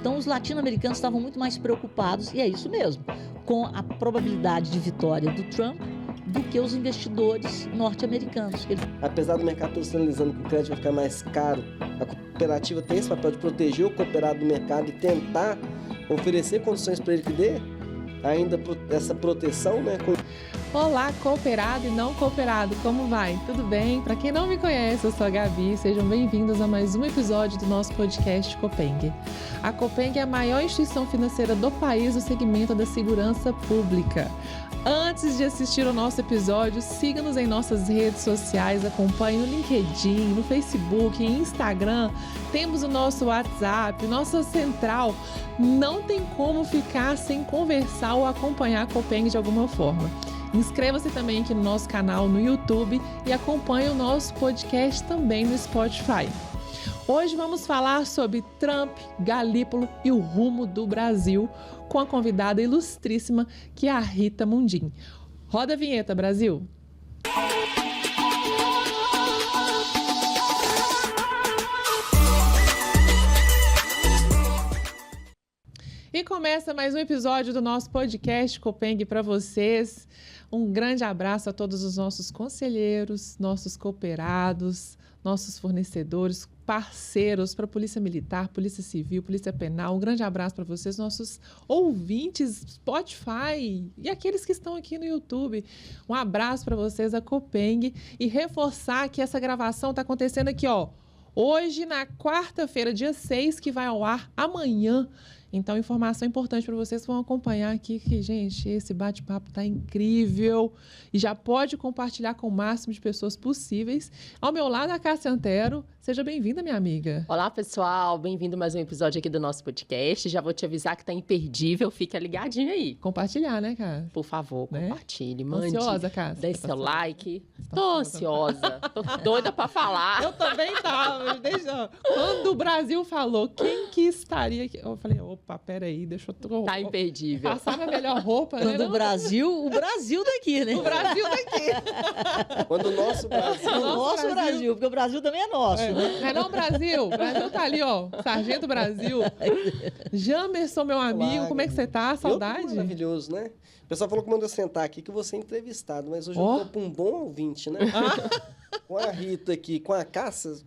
Então, os latino-americanos estavam muito mais preocupados, e é isso mesmo, com a probabilidade de vitória do Trump do que os investidores norte-americanos. Apesar do mercado todo sinalizando que o crédito vai ficar mais caro, a cooperativa tem esse papel de proteger o cooperado do mercado e tentar oferecer condições para ele que dê ainda essa proteção, né? Olá, cooperado e não cooperado, como vai? Tudo bem? Para quem não me conhece, eu sou a Gabi, sejam bem-vindos a mais um episódio do nosso podcast Copeng. A Copeng é a maior instituição financeira do país no segmento da segurança pública. Antes de assistir ao nosso episódio, siga-nos em nossas redes sociais, acompanhe no LinkedIn, no Facebook, Instagram, temos o nosso WhatsApp, nossa central. Não tem como ficar sem conversar ou acompanhar a Copeng de alguma forma. Inscreva-se também aqui no nosso canal no YouTube e acompanhe o nosso podcast também no Spotify. Hoje vamos falar sobre Trump, Galípolo e o rumo do Brasil com a convidada ilustríssima que é a Rita Mundim. Roda a vinheta, Brasil! E começa mais um episódio do nosso podcast Copeng para vocês. Um grande abraço a todos os nossos conselheiros, nossos cooperados, nossos fornecedores, parceiros para a Polícia Militar, Polícia Civil, Polícia Penal. Um grande abraço para vocês, nossos ouvintes Spotify e aqueles que estão aqui no YouTube. Um abraço para vocês, a Copeng, e reforçar que essa gravação está acontecendo aqui, ó, hoje, na quarta-feira, dia 6, que vai ao ar amanhã. Então, informação importante para vocês que vão acompanhar aqui, que, gente, esse bate-papo está incrível e já pode compartilhar com o máximo de pessoas possíveis. Ao meu lado, a Cássia Antero. Seja bem-vinda, minha amiga. Olá, pessoal. Bem-vindo a mais um episódio aqui do nosso podcast. Já vou te avisar que tá imperdível. Fica ligadinho aí. Compartilhar, né, Cássia? Por favor, né? Compartilhe, mande. Ansiosa, Cássia? Dê seu like. Tô ansiosa. Tô doida para falar. Eu também tava. Quando o Brasil falou quem que estaria aqui, eu falei, opa, peraí, deixa eu... Tá imperdível. Passar minha melhor roupa, Quando né? o Brasil daqui, né? O Brasil daqui. Quando o nosso Brasil... O nosso Brasil, porque o Brasil também é nosso, né? Não é não, Brasil? O Brasil tá ali, ó. Sargento Brasil. Jamerson, meu amigo, Olá, como é que você tá? Saudade? Maravilhoso, né? O pessoal falou que mandou eu sentar aqui que eu vou ser entrevistado, mas hoje eu tô para um bom ouvinte, né? Com a Rita aqui, com a Cássia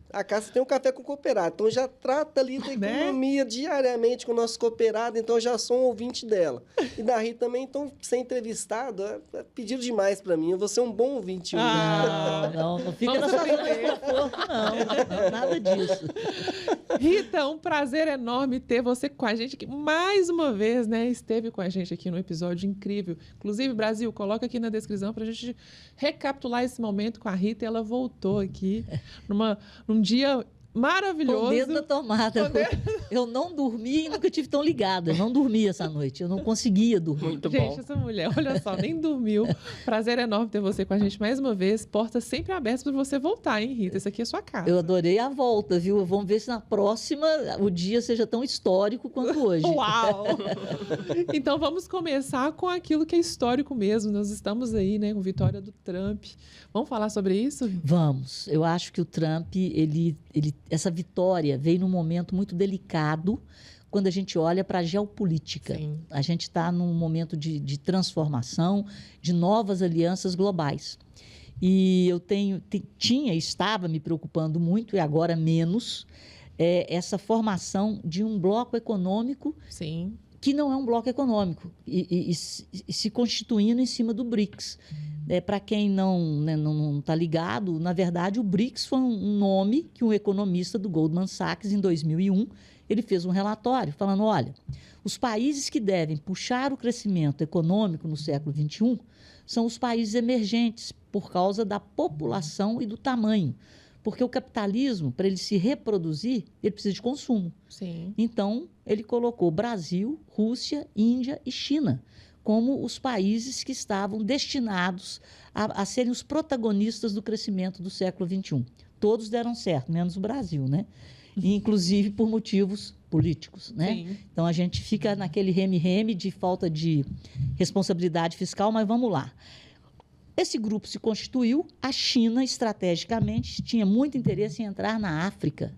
tem um café com cooperado, então já trata ali da economia diariamente com o nosso cooperado, então eu já sou um ouvinte dela. E da Rita também, então, ser entrevistado, é pedido demais para mim, eu vou ser um bom ouvinte hoje. Não fica nessa zona de conforto, não, nada disso. Rita, um prazer enorme ter você com a gente aqui, mais uma vez, né, esteve com a gente aqui no episódio incrível. Inclusive, Brasil, coloca aqui na descrição pra gente recapitular esse momento com a Rita, ela voltou aqui num dia maravilhoso. Com o dedo na tomada. Eu não dormi e nunca tive tão ligada. Eu não dormi essa noite. Eu não conseguia dormir. Muito gente, bom. Essa mulher, olha só, nem dormiu. Prazer enorme ter você com a gente mais uma vez. Portas sempre abertas para você voltar, hein, Rita? Essa aqui é a sua casa. Eu adorei a volta, viu? Vamos ver se na próxima o dia seja tão histórico quanto hoje. Uau! Então vamos começar com aquilo que é histórico mesmo. Nós estamos aí, né, com a vitória do Trump. Vamos falar sobre isso? Vamos. Eu acho que o Trump, essa vitória veio num momento muito delicado quando a gente olha para a geopolítica. Sim. A gente está num momento de transformação, de novas alianças globais. E eu estava me preocupando muito, e agora menos, essa formação de um bloco econômico. Sim. Que não é um bloco econômico, e se constituindo em cima do BRICS. Para quem não está ligado, na verdade, o BRICS foi um nome que um economista do Goldman Sachs, em 2001, ele fez um relatório falando, olha, os países que devem puxar o crescimento econômico no século XXI são os países emergentes, por causa da população e do tamanho. Porque o capitalismo, para ele se reproduzir, ele precisa de consumo. Sim. Então, ele colocou Brasil, Rússia, Índia e China como os países que estavam destinados a serem os protagonistas do crescimento do século XXI. Todos deram certo, menos o Brasil, né? E, inclusive por motivos políticos, né? Sim. Então, a gente fica naquele reme-reme de falta de responsabilidade fiscal, mas vamos lá. Esse grupo se constituiu, a China, estrategicamente, tinha muito interesse em entrar na África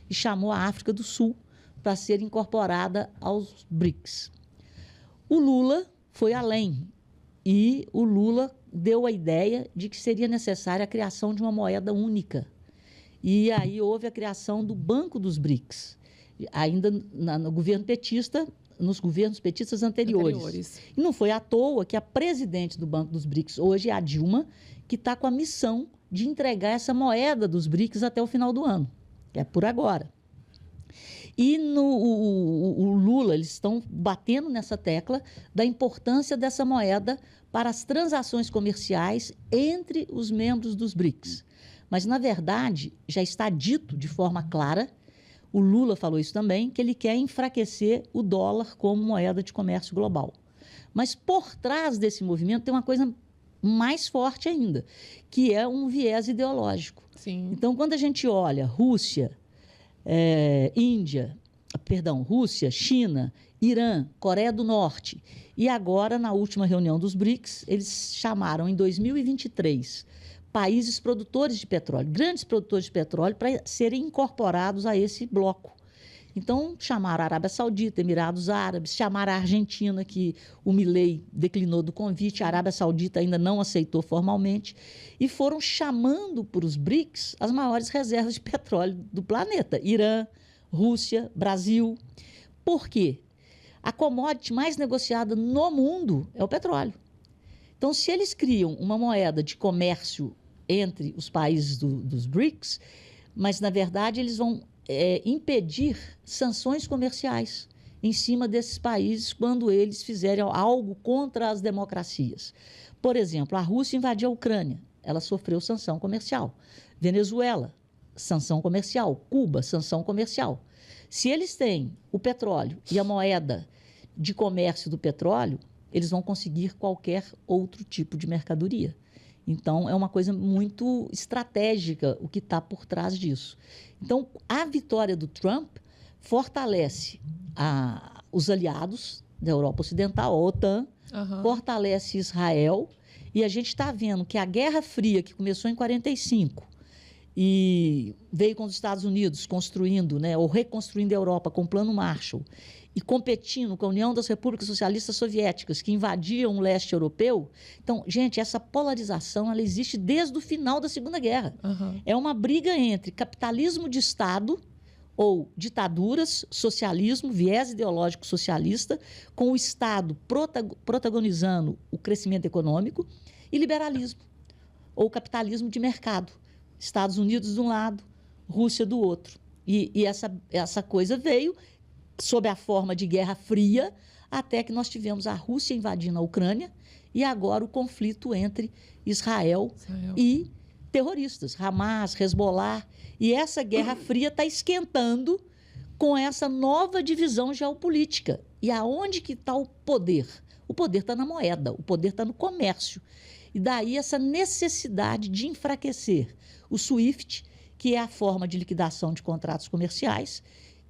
e chamou a África do Sul para ser incorporada aos BRICS. O Lula foi além e o Lula deu a ideia de que seria necessária a criação de uma moeda única. E aí houve a criação do Banco dos BRICS, ainda no governo petista, nos governos petistas anteriores. E não foi à toa que a presidente do Banco dos BRICS hoje é a Dilma, que está com a missão de entregar essa moeda dos BRICS até o final do ano, que é por agora. E o Lula, eles estão batendo nessa tecla da importância dessa moeda para as transações comerciais entre os membros dos BRICS. Mas, na verdade, já está dito de forma clara, o Lula falou isso também, que ele quer enfraquecer o dólar como moeda de comércio global. Mas, por trás desse movimento, tem uma coisa mais forte ainda, que é um viés ideológico. Sim. Então, quando a gente olha Rússia, Rússia, China, Irã, Coreia do Norte, e agora, na última reunião dos BRICS, eles chamaram em 2023 países produtores de petróleo, grandes produtores de petróleo, para serem incorporados a esse bloco. Então, chamaram a Arábia Saudita, Emirados Árabes, chamaram a Argentina, que o Milei declinou do convite, a Arábia Saudita ainda não aceitou formalmente, e foram chamando para os BRICS as maiores reservas de petróleo do planeta, Irã, Rússia, Brasil. Por quê? A commodity mais negociada no mundo é o petróleo. Então, se eles criam uma moeda de comércio entre os países dos BRICS, mas, na verdade, eles vão impedir sanções comerciais em cima desses países quando eles fizerem algo contra as democracias. Por exemplo, a Rússia invadiu a Ucrânia, ela sofreu sanção comercial. Venezuela, sanção comercial. Cuba, sanção comercial. Se eles têm o petróleo e a moeda de comércio do petróleo, eles vão conseguir qualquer outro tipo de mercadoria. Então, é uma coisa muito estratégica o que está por trás disso. Então, a vitória do Trump fortalece os aliados da Europa Ocidental, a OTAN, fortalece Israel, e a gente está vendo que a Guerra Fria, que começou em 1945, e veio com os Estados Unidos construindo, ou reconstruindo a Europa com o Plano Marshall, e competindo com a União das Repúblicas Socialistas Soviéticas, que invadiam o leste europeu. Então, gente, essa polarização ela existe desde o final da Segunda Guerra. É uma briga entre capitalismo de Estado, ou ditaduras, socialismo, viés ideológico socialista, com o Estado protagonizando o crescimento econômico, e liberalismo, ou capitalismo de mercado. Estados Unidos de um lado, Rússia do outro. E essa coisa veio sob a forma de Guerra Fria, até que nós tivemos a Rússia invadindo a Ucrânia e agora o conflito entre Israel e terroristas, Hamas, Hezbollah. E essa Guerra Fria está esquentando com essa nova divisão geopolítica. E aonde que está o poder? O poder está na moeda, o poder está no comércio. E daí essa necessidade de enfraquecer o SWIFT, que é a forma de liquidação de contratos comerciais,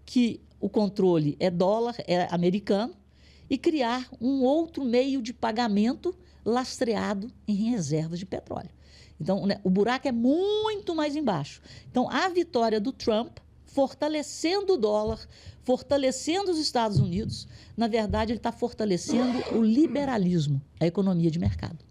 que o controle é dólar, é americano, e criar um outro meio de pagamento lastreado em reservas de petróleo. Então, o buraco é muito mais embaixo. Então, a vitória do Trump, fortalecendo o dólar, fortalecendo os Estados Unidos, na verdade, ele está fortalecendo o liberalismo, a economia de mercado.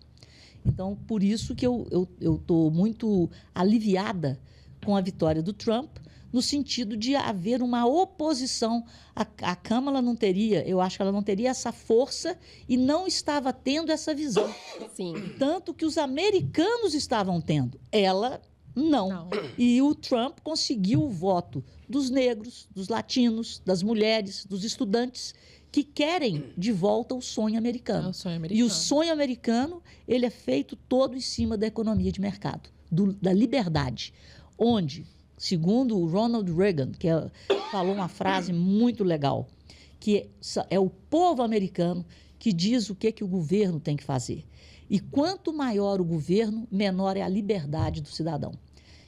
Então, por isso que eu estou muito aliviada com a vitória do Trump, no sentido de haver uma oposição. A Câmara não teria, eu acho que ela não teria essa força e não estava tendo essa visão. Sim. Tanto que os americanos estavam tendo, ela não. E o Trump conseguiu o voto dos negros, dos latinos, das mulheres, dos estudantes, que querem de volta o sonho americano. O sonho americano. E o sonho americano, ele é feito todo em cima da economia de mercado, da liberdade, onde, segundo o Ronald Reagan, que falou uma frase muito legal, que é o povo americano que diz o que o governo tem que fazer. E quanto maior o governo, menor é a liberdade do cidadão.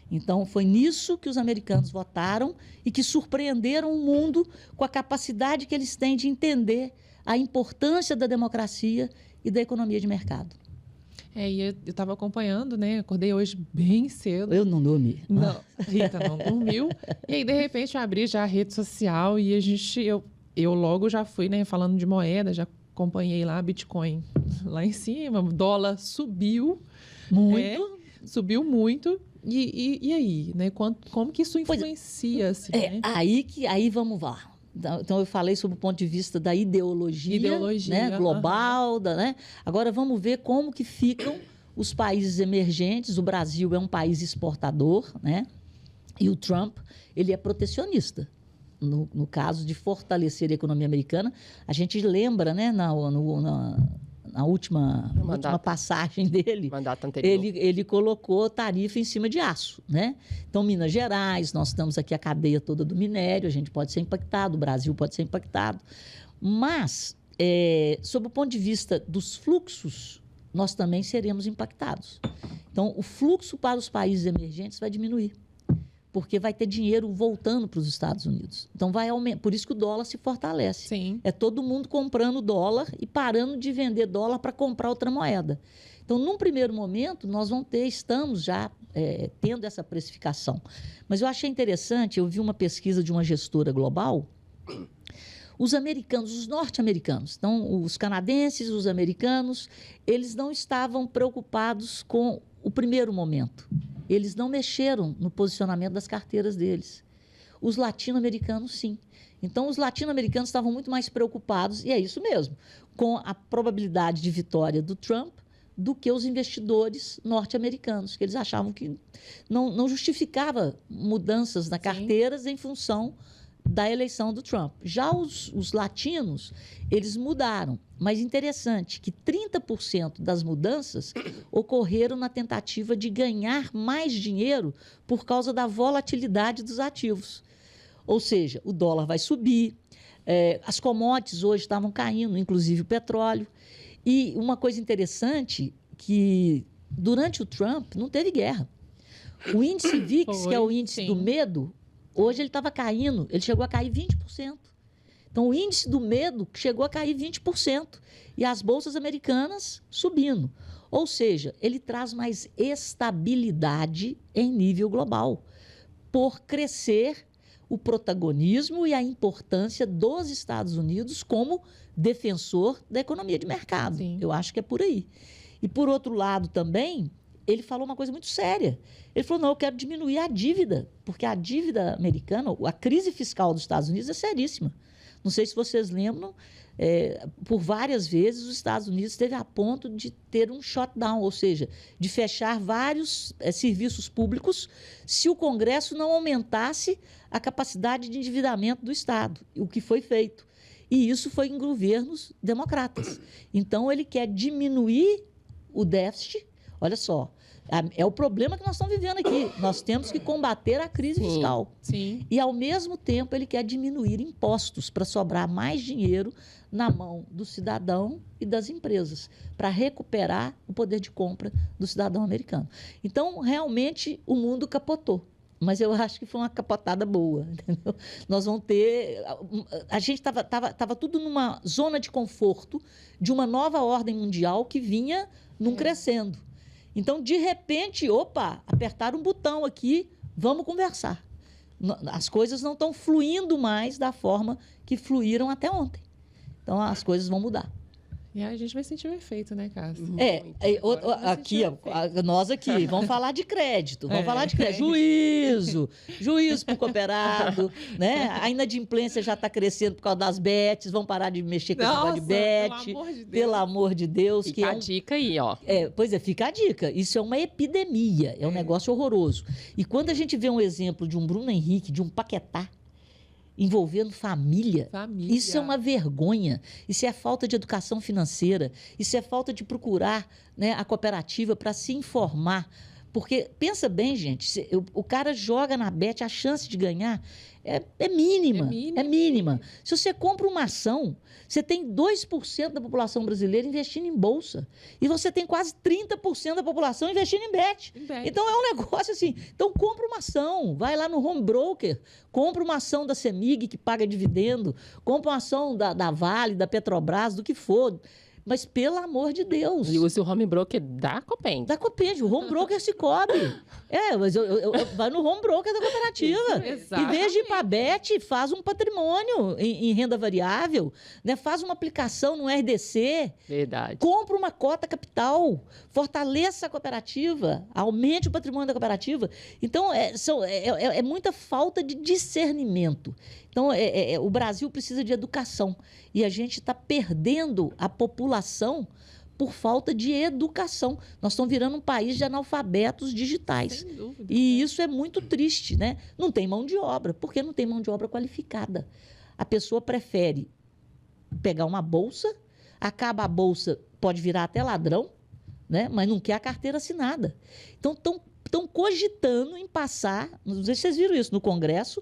Então, foi nisso que os americanos votaram e que surpreenderam o mundo com a capacidade que eles têm de entender a importância da democracia e da economia de mercado. E eu estava acompanhando, né? Acordei hoje bem cedo. Eu não dormi. Não, Rita não dormiu. E aí, de repente, eu abri já a rede social e eu logo já fui, né? Falando de moeda, já acompanhei lá Bitcoin lá em cima, o dólar subiu. Muito. Subiu muito. E aí, né? Como que isso influencia? Assim, né? Aí vamos lá. Então, eu falei sobre o ponto de vista da ideologia né, global. Né? Agora, vamos ver como que ficam os países emergentes. O Brasil é um país exportador, né? E o Trump, ele é protecionista. No caso de fortalecer a economia americana, a gente lembra, né, na última passagem dele, mandato anterior. ele colocou tarifa em cima de aço, né? Então, Minas Gerais, nós estamos aqui a cadeia toda do minério, a gente pode ser impactado, o Brasil pode ser impactado. Mas, sob o ponto de vista dos fluxos, nós também seremos impactados. Então, o fluxo para os países emergentes vai diminuir, porque vai ter dinheiro voltando para os Estados Unidos. Então, vai aumentar. Por isso que o dólar se fortalece. Sim. É todo mundo comprando dólar e parando de vender dólar para comprar outra moeda. Então, num primeiro momento, estamos já tendo essa precificação. Mas eu achei interessante, eu vi uma pesquisa de uma gestora global. Os americanos, os norte-americanos, então, os canadenses, os americanos, eles não estavam preocupados com o primeiro momento. Eles não mexeram no posicionamento das carteiras deles. Os latino-americanos, sim. Então, os latino-americanos estavam muito mais preocupados, e é isso mesmo, com a probabilidade de vitória do Trump do que os investidores norte-americanos, que eles achavam que não justificava mudanças na carteiras em função da eleição do Trump. Já os latinos, eles mudaram. Mas interessante que 30% das mudanças ocorreram na tentativa de ganhar mais dinheiro por causa da volatilidade dos ativos. Ou seja, o dólar vai subir, as commodities hoje estavam caindo, inclusive o petróleo. E uma coisa interessante que durante o Trump não teve guerra. O índice VIX, que é o índice do medo, hoje ele estava caindo, ele chegou a cair 20%. Então, o índice do medo chegou a cair 20%. E as bolsas americanas subindo. Ou seja, ele traz mais estabilidade em nível global, por crescer o protagonismo e a importância dos Estados Unidos como defensor da economia de mercado. Sim. Eu acho que é por aí. E, por outro lado, também, ele falou uma coisa muito séria. Ele falou, não, eu quero diminuir a dívida, porque a dívida americana, a crise fiscal dos Estados Unidos é seríssima. Não sei se vocês lembram, por várias vezes os Estados Unidos esteve a ponto de ter um shutdown, ou seja, de fechar vários serviços públicos se o Congresso não aumentasse a capacidade de endividamento do Estado, o que foi feito. E isso foi em governos democratas. Então, ele quer diminuir o déficit. Olha só, é o problema que nós estamos vivendo aqui. Nós temos que combater a crise fiscal. Sim. E, ao mesmo tempo, ele quer diminuir impostos para sobrar mais dinheiro na mão do cidadão e das empresas, para recuperar o poder de compra do cidadão americano. Então, realmente, o mundo capotou. Mas eu acho que foi uma capotada boa, entendeu? Nós vamos ter... A gente estava tudo numa zona de conforto de uma nova ordem mundial que vinha crescendo. Então, de repente, apertaram um botão aqui, vamos conversar. As coisas não estão fluindo mais da forma que fluíram até ontem. Então, as coisas vão mudar. E aí a gente vai sentir o efeito, né, Cássia? Nós aqui, vamos falar de crédito, juízo para o cooperado, né? A inadimplência já está crescendo por causa das bets, vamos parar de mexer com esse negócio de bet, pelo amor de Deus. Fica a dica aí, ó. Pois é, fica a dica. Isso é uma epidemia, é um negócio horroroso. E quando a gente vê um exemplo de um Bruno Henrique, de um Paquetá, envolvendo família, isso é uma vergonha, isso é falta de educação financeira, isso é falta de procurar, né, a cooperativa para se informar, porque, pensa bem, gente, o cara joga na bet, a chance de ganhar é mínima. Se você compra uma ação, você tem 2% da população brasileira investindo em bolsa. E você tem quase 30% da população investindo em bet. Então, é um negócio assim. Então, compra uma ação. Vai lá no home broker, compra uma ação da CEMIG, que paga dividendo, compra uma ação da Vale, da Petrobras, do que for. Mas, pelo amor de Deus. E use o home broker da Copeng. Da Copeng, o home broker se cobre. Mas eu vai no home broker da cooperativa. Em vez de ir para a Bet, faz um patrimônio em renda variável, né? Faz uma aplicação no RDC. Verdade. Compra uma cota capital, fortaleça a cooperativa, aumente o patrimônio da cooperativa. Então, é muita falta de discernimento. Então, o Brasil precisa de educação. E a gente está perdendo a população por falta de educação. Nós estamos virando um país de analfabetos digitais. Sem dúvida. E isso é muito triste, né? Não tem mão de obra. Por que não tem mão de obra qualificada? A pessoa prefere pegar uma bolsa, acaba a bolsa, pode virar até ladrão, né? Mas não quer a carteira assinada. Então, estão cogitando em passar, não sei se vocês viram isso no Congresso,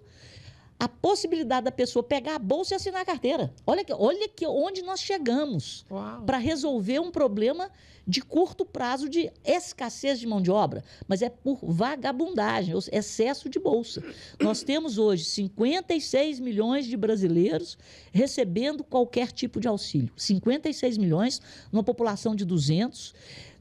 a possibilidade da pessoa pegar a bolsa e assinar a carteira. Olha que onde nós chegamos para resolver um problema de curto prazo de escassez de mão de obra, mas é por vagabundagem, excesso de bolsa. Nós temos hoje 56 milhões de brasileiros recebendo qualquer tipo de auxílio. 56 milhões, numa população de 200.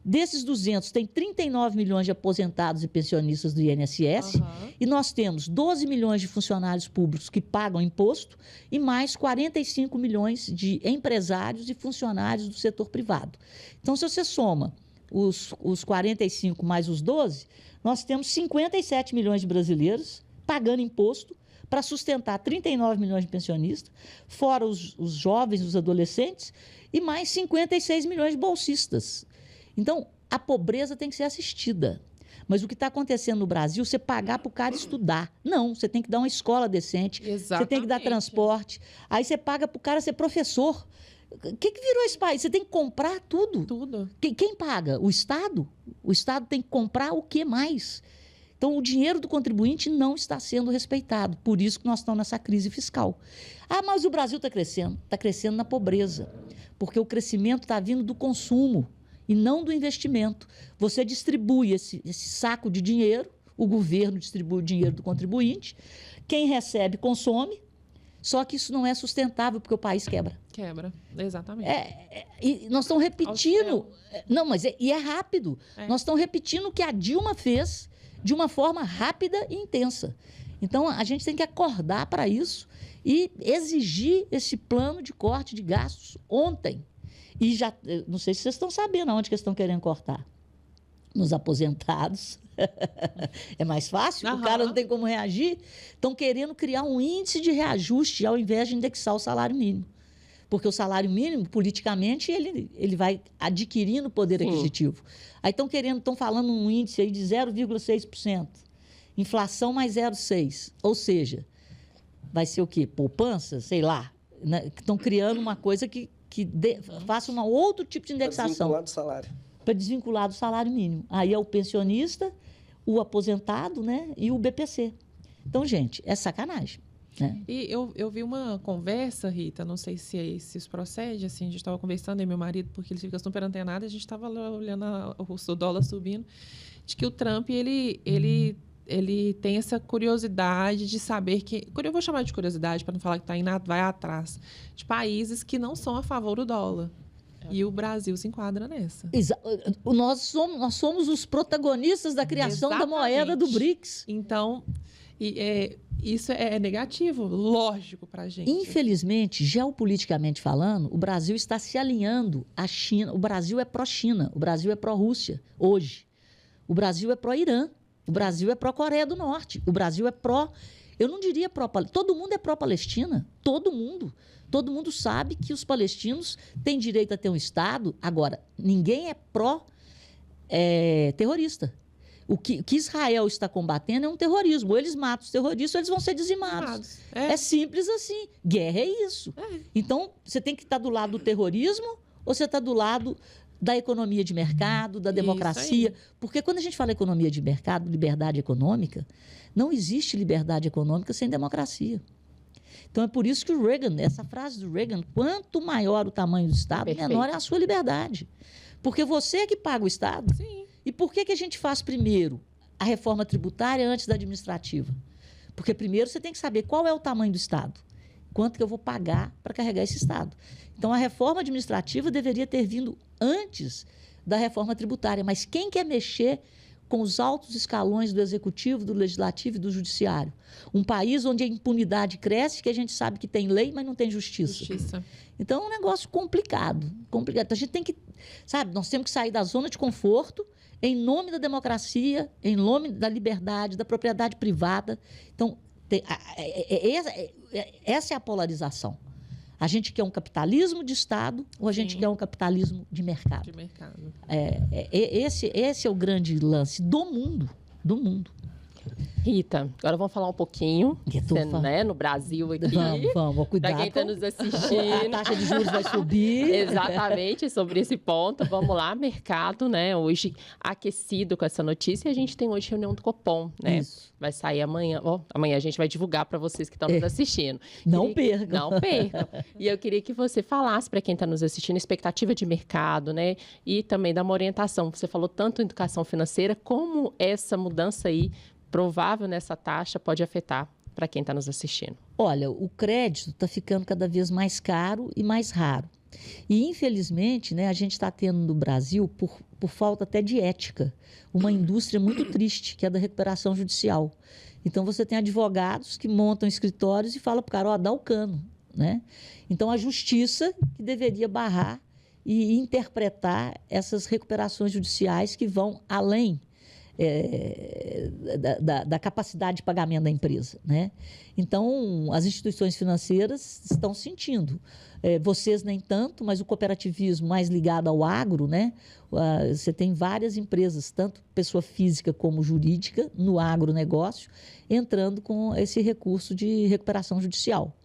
Desses 200, tem 39 milhões de aposentados e pensionistas do INSS, e nós temos 12 milhões de funcionários públicos que pagam imposto e mais 45 milhões de empresários e funcionários do setor privado. Então, se você soma os 45 mais os 12, nós temos 57 milhões de brasileiros pagando imposto para sustentar 39 milhões de pensionistas, fora os jovens, os adolescentes, e mais 56 milhões de bolsistas. Então, a pobreza tem que ser assistida. Mas o que está acontecendo no Brasil, você pagar para o cara estudar. Não, você tem que dar uma escola decente, você tem que dar transporte. Aí você paga para o cara ser professor. O que virou esse país? Você tem que comprar tudo. Tudo. Quem paga? O Estado? O Estado tem que comprar o que mais? Então, o dinheiro do contribuinte não está sendo respeitado. Por isso que nós estamos nessa crise fiscal. Mas o Brasil está crescendo na pobreza. Porque o crescimento está vindo do consumo e não do investimento. Você distribui esse saco de dinheiro, o governo distribui o dinheiro do contribuinte, quem recebe consome, só que isso não é sustentável, porque o país quebra. Quebra, exatamente. E nós estamos repetindo... Não, mas é rápido. Nós estamos repetindo o que a Dilma fez de uma forma rápida e intensa. Então, a gente tem que acordar para isso e exigir esse plano de corte de gastos ontem. E já, não sei se vocês estão sabendo aonde que eles estão querendo cortar. Nos aposentados. É mais fácil, o cara não tem como reagir. Estão querendo criar um índice de reajuste ao invés de indexar o salário mínimo. Porque o salário mínimo, politicamente, ele vai adquirindo poder aquisitivo. Aí estão falando um índice aí de 0,6%. Inflação mais 0,6%. Ou seja, vai ser o quê? Poupança? Sei lá. Estão criando uma coisa que faça um outro tipo de indexação. Para desvincular do salário. Para desvincular do salário mínimo. Aí é o pensionista, o aposentado, né, e o BPC. Então, gente, é sacanagem. Né? E eu vi uma conversa, Rita, não sei se isso procede, assim, a gente estava conversando, eu e meu marido, porque ele fica super antenado, a gente estava olhando o dólar subindo, de que o Trump, ele tem essa curiosidade de saber que... Eu vou chamar de curiosidade, para não falar que vai atrás, de países que não são a favor do dólar. E o Brasil se enquadra nessa. Nós somos os protagonistas da criação da moeda do BRICS. Então, isso é negativo, lógico, para a gente. Infelizmente, geopoliticamente falando, o Brasil está se alinhando à China. O Brasil é pró-China, o Brasil é pró-Rússia, hoje. O Brasil é pró-Irã. O Brasil é pró-Coreia do Norte. O Brasil é pró... Eu não diria pró-Palestina. Todo mundo é pró-Palestina. Todo mundo. Todo mundo sabe que os palestinos têm direito a ter um Estado. Agora, ninguém é pró-terrorista. O que Israel está combatendo é um terrorismo. Ou eles matam os terroristas ou eles vão ser dizimados. É simples assim. Guerra é isso. Então, você tem que estar do lado do terrorismo ou você está do lado... da economia de mercado, da democracia. Porque quando a gente fala economia de mercado, liberdade econômica, não existe liberdade econômica sem democracia. Então, é por isso que o Reagan, essa frase do Reagan, quanto maior o tamanho do Estado, menor é a sua liberdade. Porque você é que paga o Estado. Sim. E por que a gente faz primeiro a reforma tributária antes da administrativa? Porque primeiro você tem que saber qual é o tamanho do Estado. quanto que eu vou pagar para carregar esse Estado. Então, a reforma administrativa deveria ter vindo antes da reforma tributária, mas quem quer mexer com os altos escalões do Executivo, do Legislativo e do Judiciário? Um país onde a impunidade cresce, que a gente sabe que tem lei, mas não tem justiça. Então, é um negócio complicado. Então, a gente tem que, nós temos que sair da zona de conforto em nome da democracia, em nome da liberdade, da propriedade privada. Então, essa é a polarização. A gente quer um capitalismo de Estado ou a gente quer um capitalismo de mercado? Esse é o grande lance do mundo. Rita, agora vamos falar um pouquinho, né, no Brasil aqui. Vamos, cuidado. Para quem está nos assistindo. A taxa de juros vai subir. Exatamente, sobre esse ponto. Vamos lá, mercado, né, hoje aquecido com essa notícia. A gente tem hoje reunião do Copom, né? Isso. Vai sair amanhã. Amanhã a gente vai divulgar para vocês que estão nos assistindo. Não percam. Não percam. E eu queria que você falasse para quem está nos assistindo, expectativa de mercado, né? E também dar uma orientação. Você falou tanto em educação financeira, como essa mudança aí provável nessa taxa pode afetar para quem está nos assistindo? Olha, o crédito está ficando cada vez mais caro e mais raro. E, infelizmente, né, a gente está tendo no Brasil, por falta até de ética, uma indústria muito triste, que é da recuperação judicial. Então, você tem advogados que montam escritórios e falam para o cara, dá o cano. Né? Então, a justiça que deveria barrar e interpretar essas recuperações judiciais que vão além da capacidade de pagamento da empresa. Né? Então, as instituições financeiras estão sentindo. Vocês nem tanto, mas o cooperativismo mais ligado ao agro, né? Você tem várias empresas, tanto pessoa física como jurídica, no agronegócio, entrando com esse recurso de recuperação judicial.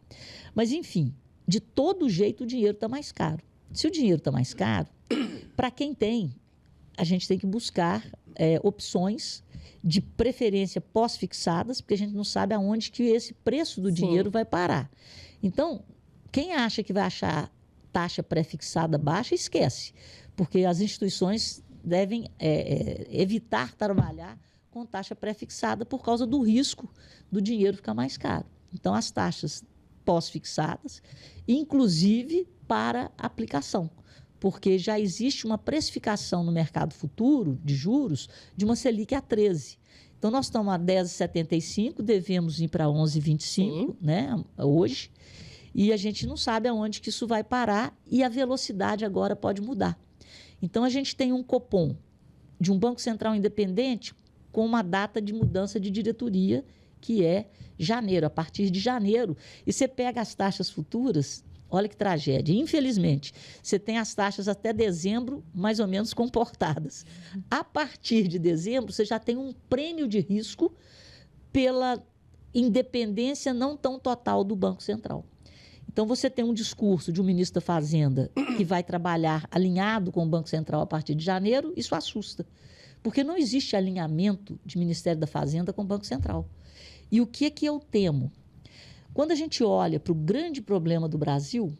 Mas, enfim, de todo jeito o dinheiro está mais caro. Se o dinheiro está mais caro, para quem tem, a gente tem que buscar opções de preferência pós-fixadas, porque a gente não sabe aonde que esse preço do dinheiro vai parar. Então, quem acha que vai achar taxa pré-fixada baixa, esquece, porque as instituições devem evitar trabalhar com taxa pré-fixada por causa do risco do dinheiro ficar mais caro. Então, as taxas pós-fixadas, inclusive para aplicação, porque já existe uma precificação no mercado futuro de juros de uma Selic a 13. Então, nós estamos a 10,75, devemos ir para 11,25, né, hoje, e a gente não sabe aonde que isso vai parar e a velocidade agora pode mudar. Então, a gente tem um Copom de um Banco Central independente com uma data de mudança de diretoria, que é janeiro, a partir de janeiro. E você pega as taxas futuras, olha que tragédia. Infelizmente, você tem as taxas até dezembro mais ou menos comportadas. A partir de dezembro, você já tem um prêmio de risco pela independência não tão total do Banco Central. Então, você tem um discurso de um ministro da Fazenda que vai trabalhar alinhado com o Banco Central a partir de janeiro, isso assusta. Porque não existe alinhamento de Ministério da Fazenda com o Banco Central. E o que eu temo? Quando a gente olha para o grande problema do Brasil,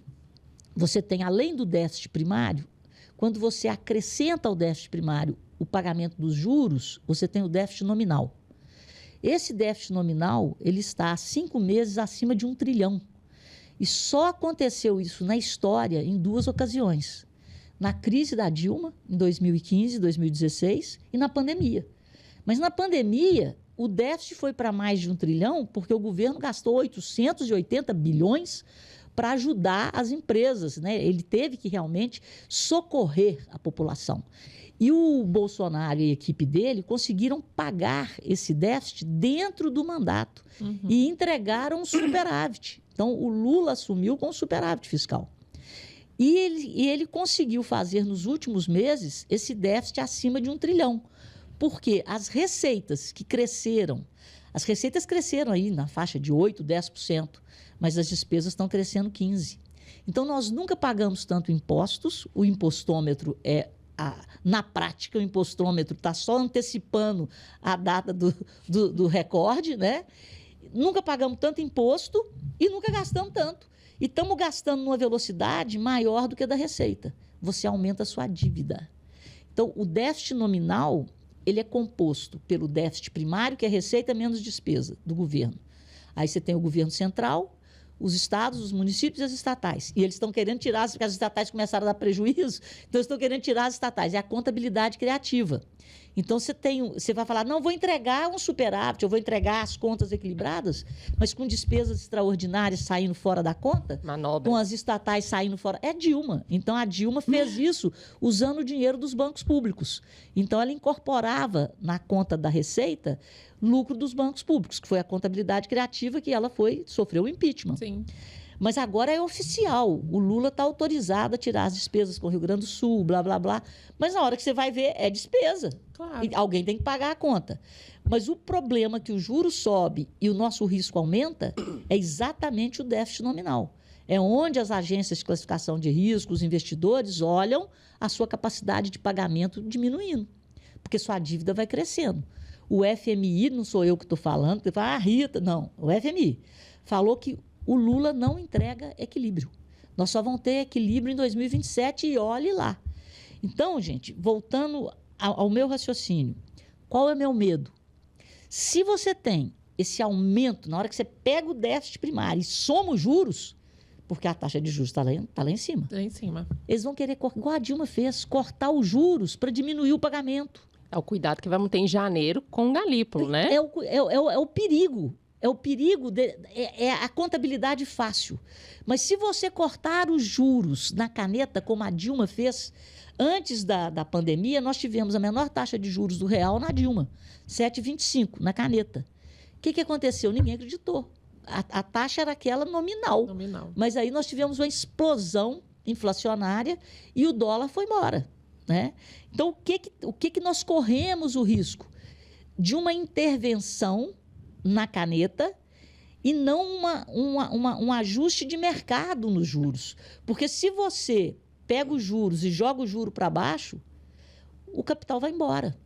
você tem, além do déficit primário, quando você acrescenta ao déficit primário o pagamento dos juros, você tem o déficit nominal. Esse déficit nominal, ele está há 5 meses acima de 1 trilhão. E só aconteceu isso na história em 2 ocasiões. Na crise da Dilma, em 2015, 2016, e na pandemia. Mas na pandemia, o déficit foi para mais de 1 trilhão porque o governo gastou 880 bilhões para ajudar as empresas, né? Ele teve que realmente socorrer a população. E o Bolsonaro e a equipe dele conseguiram pagar esse déficit dentro do mandato e entregaram um superávit. Então, o Lula assumiu com um superávit fiscal. E ele conseguiu fazer, nos últimos meses, esse déficit acima de 1 trilhão. Porque as receitas que cresceram, as receitas cresceram aí na faixa de 8%, 10%, mas as despesas estão crescendo 15%. Então, nós nunca pagamos tanto impostos, o impostômetro na prática, o impostômetro está só antecipando a data do recorde, né? Nunca pagamos tanto imposto e nunca gastamos tanto. E estamos gastando numa velocidade maior do que a da receita. Você aumenta a sua dívida. Então, o déficit nominal, ele é composto pelo déficit primário, que é receita menos despesa do governo. Aí você tem o governo central, os estados, os municípios e as estatais. E eles estão querendo tirar, porque as estatais começaram a dar prejuízo, então eles estão querendo tirar as estatais. É a contabilidade criativa. Então, você vai falar, não, vou entregar um superávit, eu vou entregar as contas equilibradas, mas com despesas extraordinárias saindo fora da conta, manobra, com as estatais saindo fora. É Dilma. Então, a Dilma fez isso usando o dinheiro dos bancos públicos. Então, ela incorporava na conta da Receita lucro dos bancos públicos, que foi a contabilidade criativa que ela sofreu o impeachment. Sim. Mas agora é oficial. O Lula está autorizado a tirar as despesas com o Rio Grande do Sul, blá, blá, blá. Mas na hora que você vai ver, é despesa. Claro. E alguém tem que pagar a conta. Mas o problema é que o juro sobe e o nosso risco aumenta é exatamente o déficit nominal. É onde as agências de classificação de risco, os investidores, olham a sua capacidade de pagamento diminuindo. Porque sua dívida vai crescendo. O FMI, não sou eu que estou falando, porque fala, Rita, não, o FMI falou que o Lula não entrega equilíbrio. Nós só vamos ter equilíbrio em 2027 e olhe lá. Então, gente, voltando ao meu raciocínio, qual é o meu medo? Se você tem esse aumento, na hora que você pega o déficit primário e soma os juros, porque a taxa de juros está lá em cima. Lá em cima. Eles vão querer, igual a Dilma fez, cortar os juros para diminuir o pagamento. É o cuidado que vamos ter em janeiro com o Galípolo, né? É o perigo. É o perigo, é a contabilidade fácil. Mas se você cortar os juros na caneta, como a Dilma fez, antes da pandemia, nós tivemos a menor taxa de juros do real na Dilma, 7,25 na caneta. O que aconteceu? Ninguém acreditou. A taxa era aquela nominal. Mas aí nós tivemos uma explosão inflacionária e o dólar foi embora, né? Então, o que nós corremos o risco? De uma intervenção na caneta e não um ajuste de mercado nos juros. Porque se você pega os juros e joga o juro para baixo, o capital vai embora.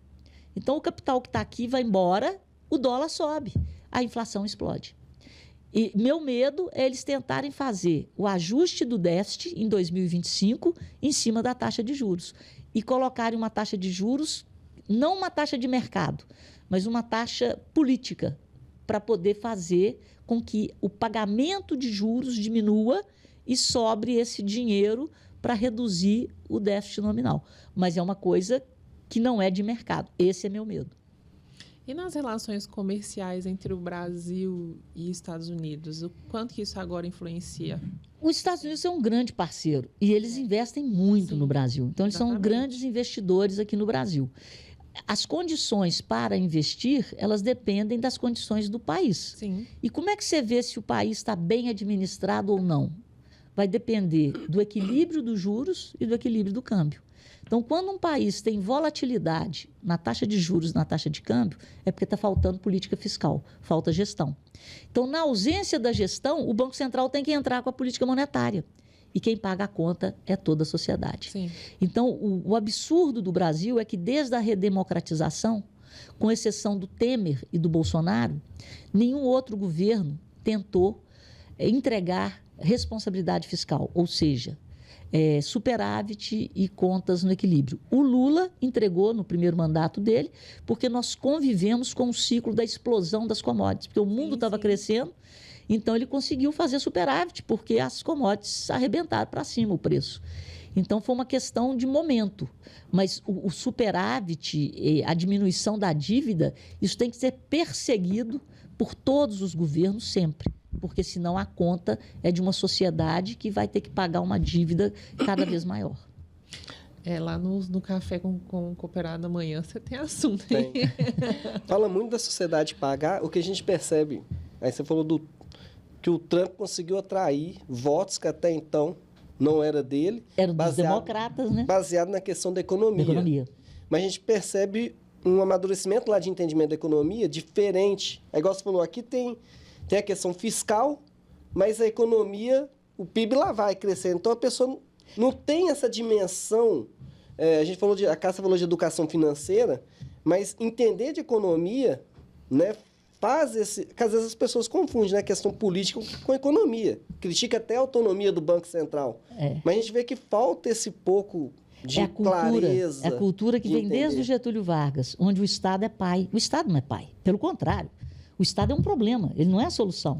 Então, o capital que está aqui vai embora, o dólar sobe, a inflação explode. E meu medo é eles tentarem fazer o ajuste do déficit em 2025 em cima da taxa de juros. E colocarem uma taxa de juros, não uma taxa de mercado, mas uma taxa política, para poder fazer com que o pagamento de juros diminua e sobre esse dinheiro para reduzir o déficit nominal. Mas é uma coisa que não é de mercado. Esse é meu medo. E nas relações comerciais entre o Brasil e Estados Unidos, o quanto que isso agora influencia? Os Estados Unidos é um grande parceiro e eles investem muito no Brasil. Então, eles são grandes investidores aqui no Brasil. As condições para investir, elas dependem das condições do país. Sim. E como é que você vê se o país está bem administrado ou não? Vai depender do equilíbrio dos juros e do equilíbrio do câmbio. Então, quando um país tem volatilidade na taxa de juros, na taxa de câmbio, é porque está faltando política fiscal, falta gestão. Então, na ausência da gestão, o Banco Central tem que entrar com a política monetária. E quem paga a conta é toda a sociedade. Sim. Então, o absurdo do Brasil é que, desde a redemocratização, com exceção do Temer e do Bolsonaro, nenhum outro governo tentou entregar responsabilidade fiscal, ou seja, superávit e contas no equilíbrio. O Lula entregou no primeiro mandato dele, porque nós convivemos com o ciclo da explosão das commodities, porque o mundo estava crescendo. Então, ele conseguiu fazer superávit, porque as commodities arrebentaram para cima o preço. Então, foi uma questão de momento. Mas o superávit, a diminuição da dívida, isso tem que ser perseguido por todos os governos sempre. Porque, senão, a conta é de uma sociedade que vai ter que pagar uma dívida cada vez maior. Lá no Café com o Cooperado amanhã, você tem assunto. Tem. Fala muito da sociedade pagar. O que a gente percebe... Aí você falou que o Trump conseguiu atrair votos que até então não era dele. Eram dos democratas, né? Baseado na questão da economia. Mas a gente percebe um amadurecimento lá de entendimento da economia diferente. É igual você falou, aqui tem a questão fiscal, mas a economia, o PIB lá vai crescendo. Então, a pessoa não tem essa dimensão. A Cássia falou de educação financeira, mas entender de economia, né, faz que às vezes as pessoas confundem, né, a questão política com economia. Critica até a autonomia do Banco Central. Mas a gente vê que falta esse pouco de clareza. É a cultura que vem desde o Getúlio Vargas, onde o Estado é pai. O Estado não é pai, pelo contrário. O Estado é um problema, ele não é a solução.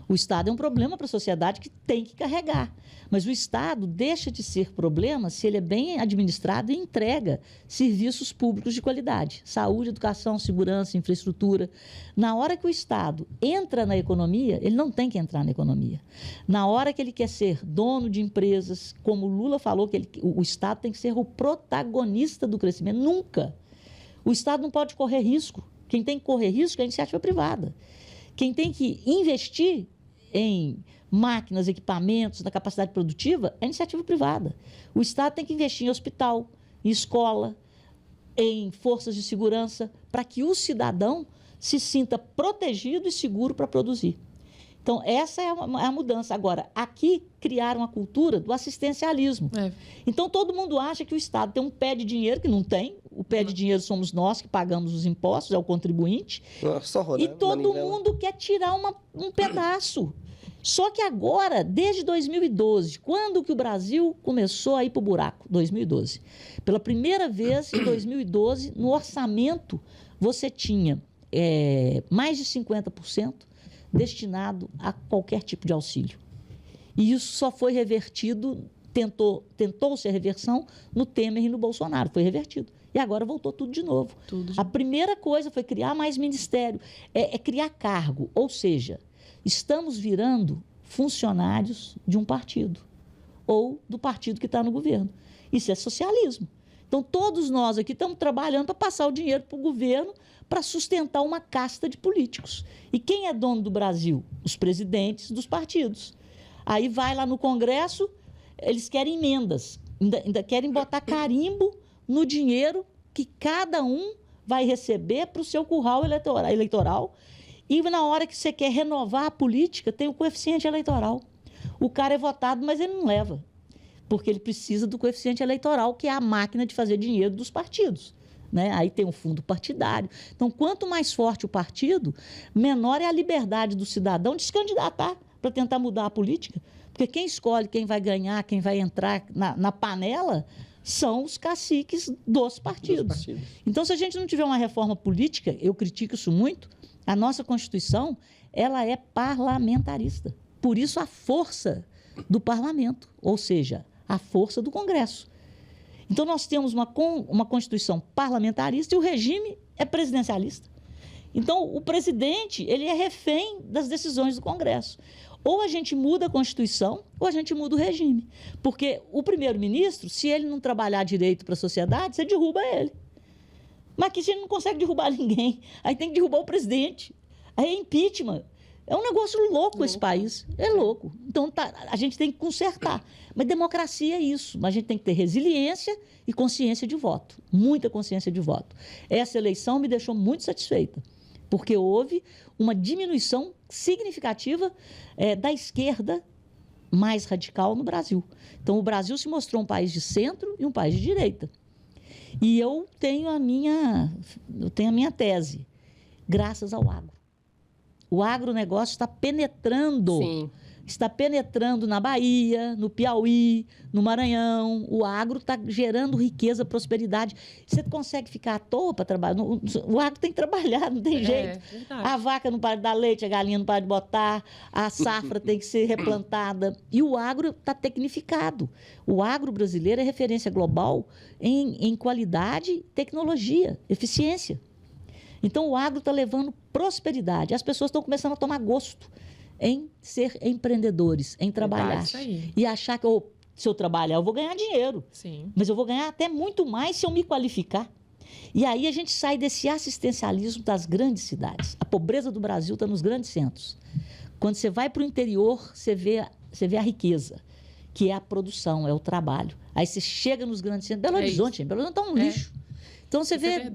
O Estado é um problema para a sociedade que tem que carregar. Mas o Estado deixa de ser problema se ele é bem administrado e entrega serviços públicos de qualidade. Saúde, educação, segurança, infraestrutura. Na hora que o Estado entra na economia, ele não tem que entrar na economia. Na hora que ele quer ser dono de empresas, como o Lula falou, que o Estado tem que ser o protagonista do crescimento. Nunca. O Estado não pode correr risco. Quem tem que correr risco é a iniciativa privada. Quem tem que investir em máquinas, equipamentos, na capacidade produtiva é a iniciativa privada. O Estado tem que investir em hospital, em escola, em forças de segurança, para que o cidadão se sinta protegido e seguro para produzir. Então, essa é a mudança. Agora, aqui criaram a cultura do assistencialismo. Então, todo mundo acha que o Estado tem um pé de dinheiro, que não tem. O pé de dinheiro somos nós que pagamos os impostos, é o contribuinte. E todo mundo quer tirar um pedaço. Só que agora, desde 2012, quando que o Brasil começou a ir para o buraco? 2012. Pela primeira vez, em 2012, no orçamento, você tinha mais de 50% destinado a qualquer tipo de auxílio. E isso só foi revertido, tentou-se a reversão no Temer e no Bolsonaro, foi revertido. E agora voltou tudo de novo. A primeira coisa foi criar mais ministério, criar cargo, ou seja, estamos virando funcionários de um partido ou do partido que está no governo. Isso é socialismo. Então, todos nós aqui estamos trabalhando para passar o dinheiro para o governo para sustentar uma casta de políticos. E quem é dono do Brasil? Os presidentes dos partidos. Aí vai lá no Congresso, eles querem emendas, ainda querem botar carimbo no dinheiro que cada um vai receber para o seu curral eleitoral. E na hora que você quer renovar a política, tem o coeficiente eleitoral. O cara é votado, mas ele não leva, porque ele precisa do coeficiente eleitoral, que é a máquina de fazer dinheiro dos partidos. Né? Aí tem um fundo partidário. Então, quanto mais forte o partido, menor é a liberdade do cidadão de se candidatar para tentar mudar a política. Porque quem escolhe quem vai ganhar, quem vai entrar na panela, são os caciques dos partidos. Então, se a gente não tiver uma reforma política, eu critico isso muito, a nossa Constituição, ela é parlamentarista. Por isso, a força do parlamento, ou seja, a força do Congresso. Então, nós temos uma Constituição parlamentarista e o regime é presidencialista. Então, o presidente, ele é refém das decisões do Congresso. Ou a gente muda a Constituição, ou a gente muda o regime. Porque o primeiro-ministro, se ele não trabalhar direito para a sociedade, você derruba ele. Mas aqui a gente não consegue derrubar ninguém. Aí tem que derrubar o presidente. Aí é impeachment. É um negócio louco esse país. É louco. Então, a gente tem que consertar. Mas democracia é isso. Mas a gente tem que ter resiliência e consciência de voto. Muita consciência de voto. Essa eleição me deixou muito satisfeita, porque houve uma diminuição significativa da esquerda mais radical no Brasil. Então, o Brasil se mostrou um país de centro e um país de direita. E eu tenho a minha tese, graças ao agro. O agronegócio está penetrando. Sim. Está penetrando na Bahia, no Piauí, no Maranhão. O agro está gerando riqueza, prosperidade. Você consegue ficar à toa para trabalhar? O agro tem que trabalhar, não tem jeito. Verdade. A vaca não para de dar leite, a galinha não para de botar, a safra tem que ser replantada. E o agro está tecnificado. O agro brasileiro é referência global em qualidade, tecnologia, eficiência. Então, o agro está levando prosperidade. As pessoas estão começando a tomar gosto em ser empreendedores, em trabalhar. E achar que se eu trabalhar, eu vou ganhar dinheiro. Sim. Mas eu vou ganhar até muito mais se eu me qualificar. E aí a gente sai desse assistencialismo das grandes cidades. A pobreza do Brasil está nos grandes centros. Quando você vai para o interior, você vê a riqueza, que é a produção, é o trabalho. Aí você chega nos grandes centros. Belo Horizonte, gente, Belo Horizonte está um lixo. Então, você vê,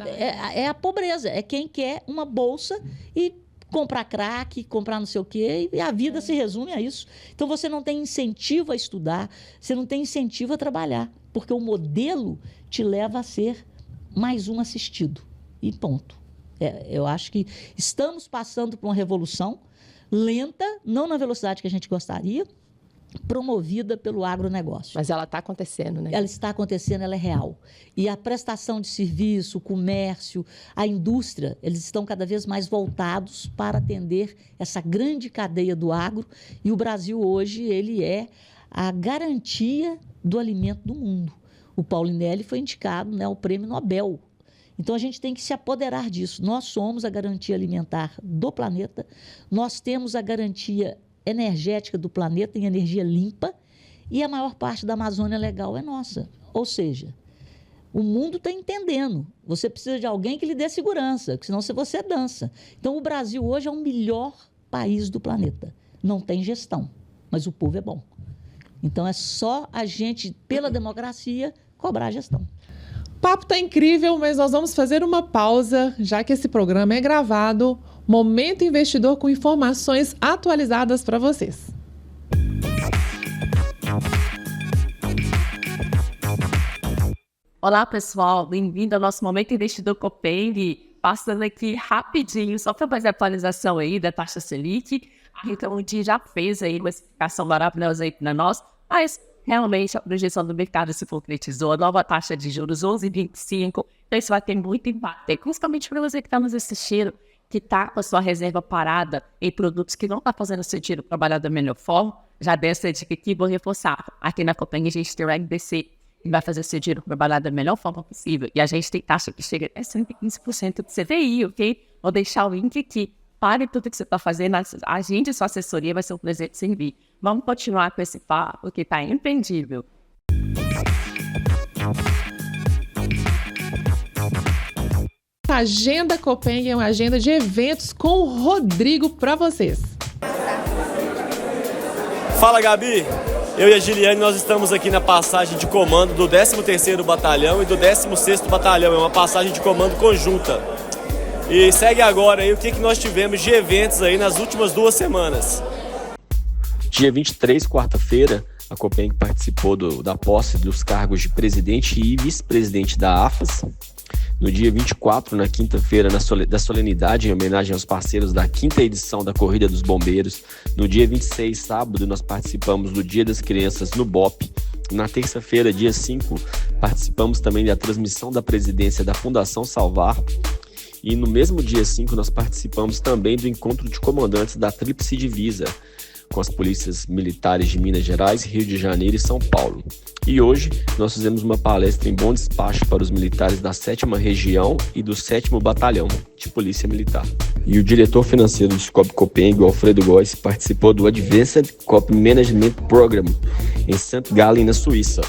a pobreza. É quem quer uma bolsa e comprar crack, comprar não sei o quê, e a vida se resume a isso. Então, você não tem incentivo a estudar, você não tem incentivo a trabalhar, porque o modelo te leva a ser mais um assistido. E ponto. Eu acho que estamos passando por uma revolução lenta, não na velocidade que a gente gostaria, promovida pelo agronegócio. Mas ela está acontecendo, né? Ela está acontecendo, ela é real. E a prestação de serviço, o comércio, a indústria, eles estão cada vez mais voltados para atender essa grande cadeia do agro. E o Brasil hoje, ele é a garantia do alimento do mundo. O Paulinelli foi indicado, né, ao Prêmio Nobel. Então, a gente tem que se apoderar disso. Nós somos a garantia alimentar do planeta, nós temos a garantia energética do planeta em energia limpa e a maior parte da Amazônia Legal é nossa. Ou seja, o mundo está entendendo. Você precisa de alguém que lhe dê segurança, senão você dança. Então, o Brasil hoje é o melhor país do planeta. Não tem gestão, mas o povo é bom. Então, é só a gente, pela democracia, cobrar a gestão. O papo está incrível, mas nós vamos fazer uma pausa, já que esse programa é gravado. Momento Investidor com informações atualizadas para vocês. Olá, pessoal. Bem-vindo ao nosso Momento Investidor Copeng. Passando aqui rapidinho, só para fazer a atualização aí da taxa Selic. Então, o dia já fez aí uma explicação maravilhosa aí para nós, mas realmente a projeção do mercado se concretizou. A nova taxa de juros 11,25. Então, isso vai ter muito impacto, principalmente para você que está nos assistindo, que está com a sua reserva parada em produtos que não está fazendo sentido trabalhar da melhor forma. Já dessa dica aqui, vou reforçar. Aqui na Copeng a gente tem o RBC, que vai fazer sentido trabalhar da melhor forma possível. E a gente tem taxa que chega a 115% de CDI, ok? Vou deixar o link aqui. Pare tudo que você está fazendo. A gente, sua assessoria, vai ser um prazer de servir. Vamos continuar com esse papo, que está imperdível. A Agenda Copeng é uma agenda de eventos com o Rodrigo para vocês. Fala, Gabi! Eu e a Giliane, nós estamos aqui na passagem de comando do 13º Batalhão e do 16º Batalhão. É uma passagem de comando conjunta. E segue agora aí o que nós tivemos de eventos aí nas últimas 2 semanas. Dia 23, quarta-feira, a Copeng participou da posse dos cargos de presidente e vice-presidente da AFAS. No dia 24, na quinta-feira, da solenidade, em homenagem aos parceiros da 5ª edição da Corrida dos Bombeiros. No dia 26, sábado, nós participamos do Dia das Crianças no BOP. Na terça-feira, dia 5, participamos também da transmissão da presidência da Fundação Salvar. E no mesmo dia 5, nós participamos também do encontro de comandantes da Tríplice Divisa, com as polícias militares de Minas Gerais, Rio de Janeiro e São Paulo. E hoje nós fizemos uma palestra em bom despacho para os militares da 7ª Região e do 7º Batalhão de Polícia Militar. E o diretor financeiro do Scope Copeng, Alfredo Góes, participou do Advanced Cop Management Program em St. Gallen, na Suíça.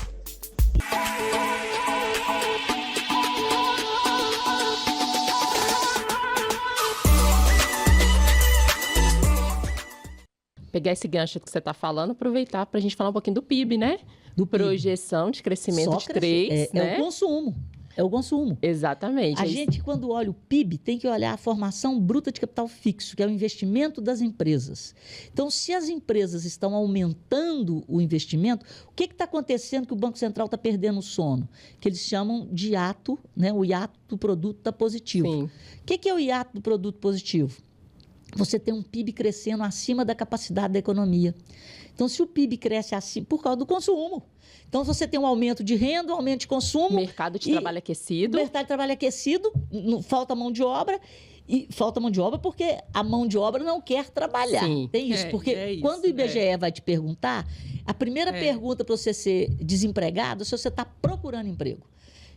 Pegar esse gancho que você está falando, aproveitar para a gente falar um pouquinho do PIB, né? Do projeção de crescimento de 3, né? É o consumo. É o consumo. Exatamente. A gente, quando olha o PIB, tem que olhar a formação bruta de capital fixo, que é o investimento das empresas. Então, se as empresas estão aumentando o investimento, o que está acontecendo que o Banco Central está perdendo o sono? Que eles chamam de hiato, né? O hiato do produto está positivo. Sim. O que é o hiato do produto positivo? Você tem um PIB crescendo acima da capacidade da economia. Então, se o PIB cresce assim, por causa do consumo. Então, você tem um aumento de renda, um aumento de consumo. Mercado de trabalho aquecido. Mercado de trabalho aquecido, falta mão de obra. E falta mão de obra porque a mão de obra não quer trabalhar. Sim. Tem isso. Porque quando o IBGE vai te perguntar, a primeira pergunta para você ser desempregado é se você está procurando emprego.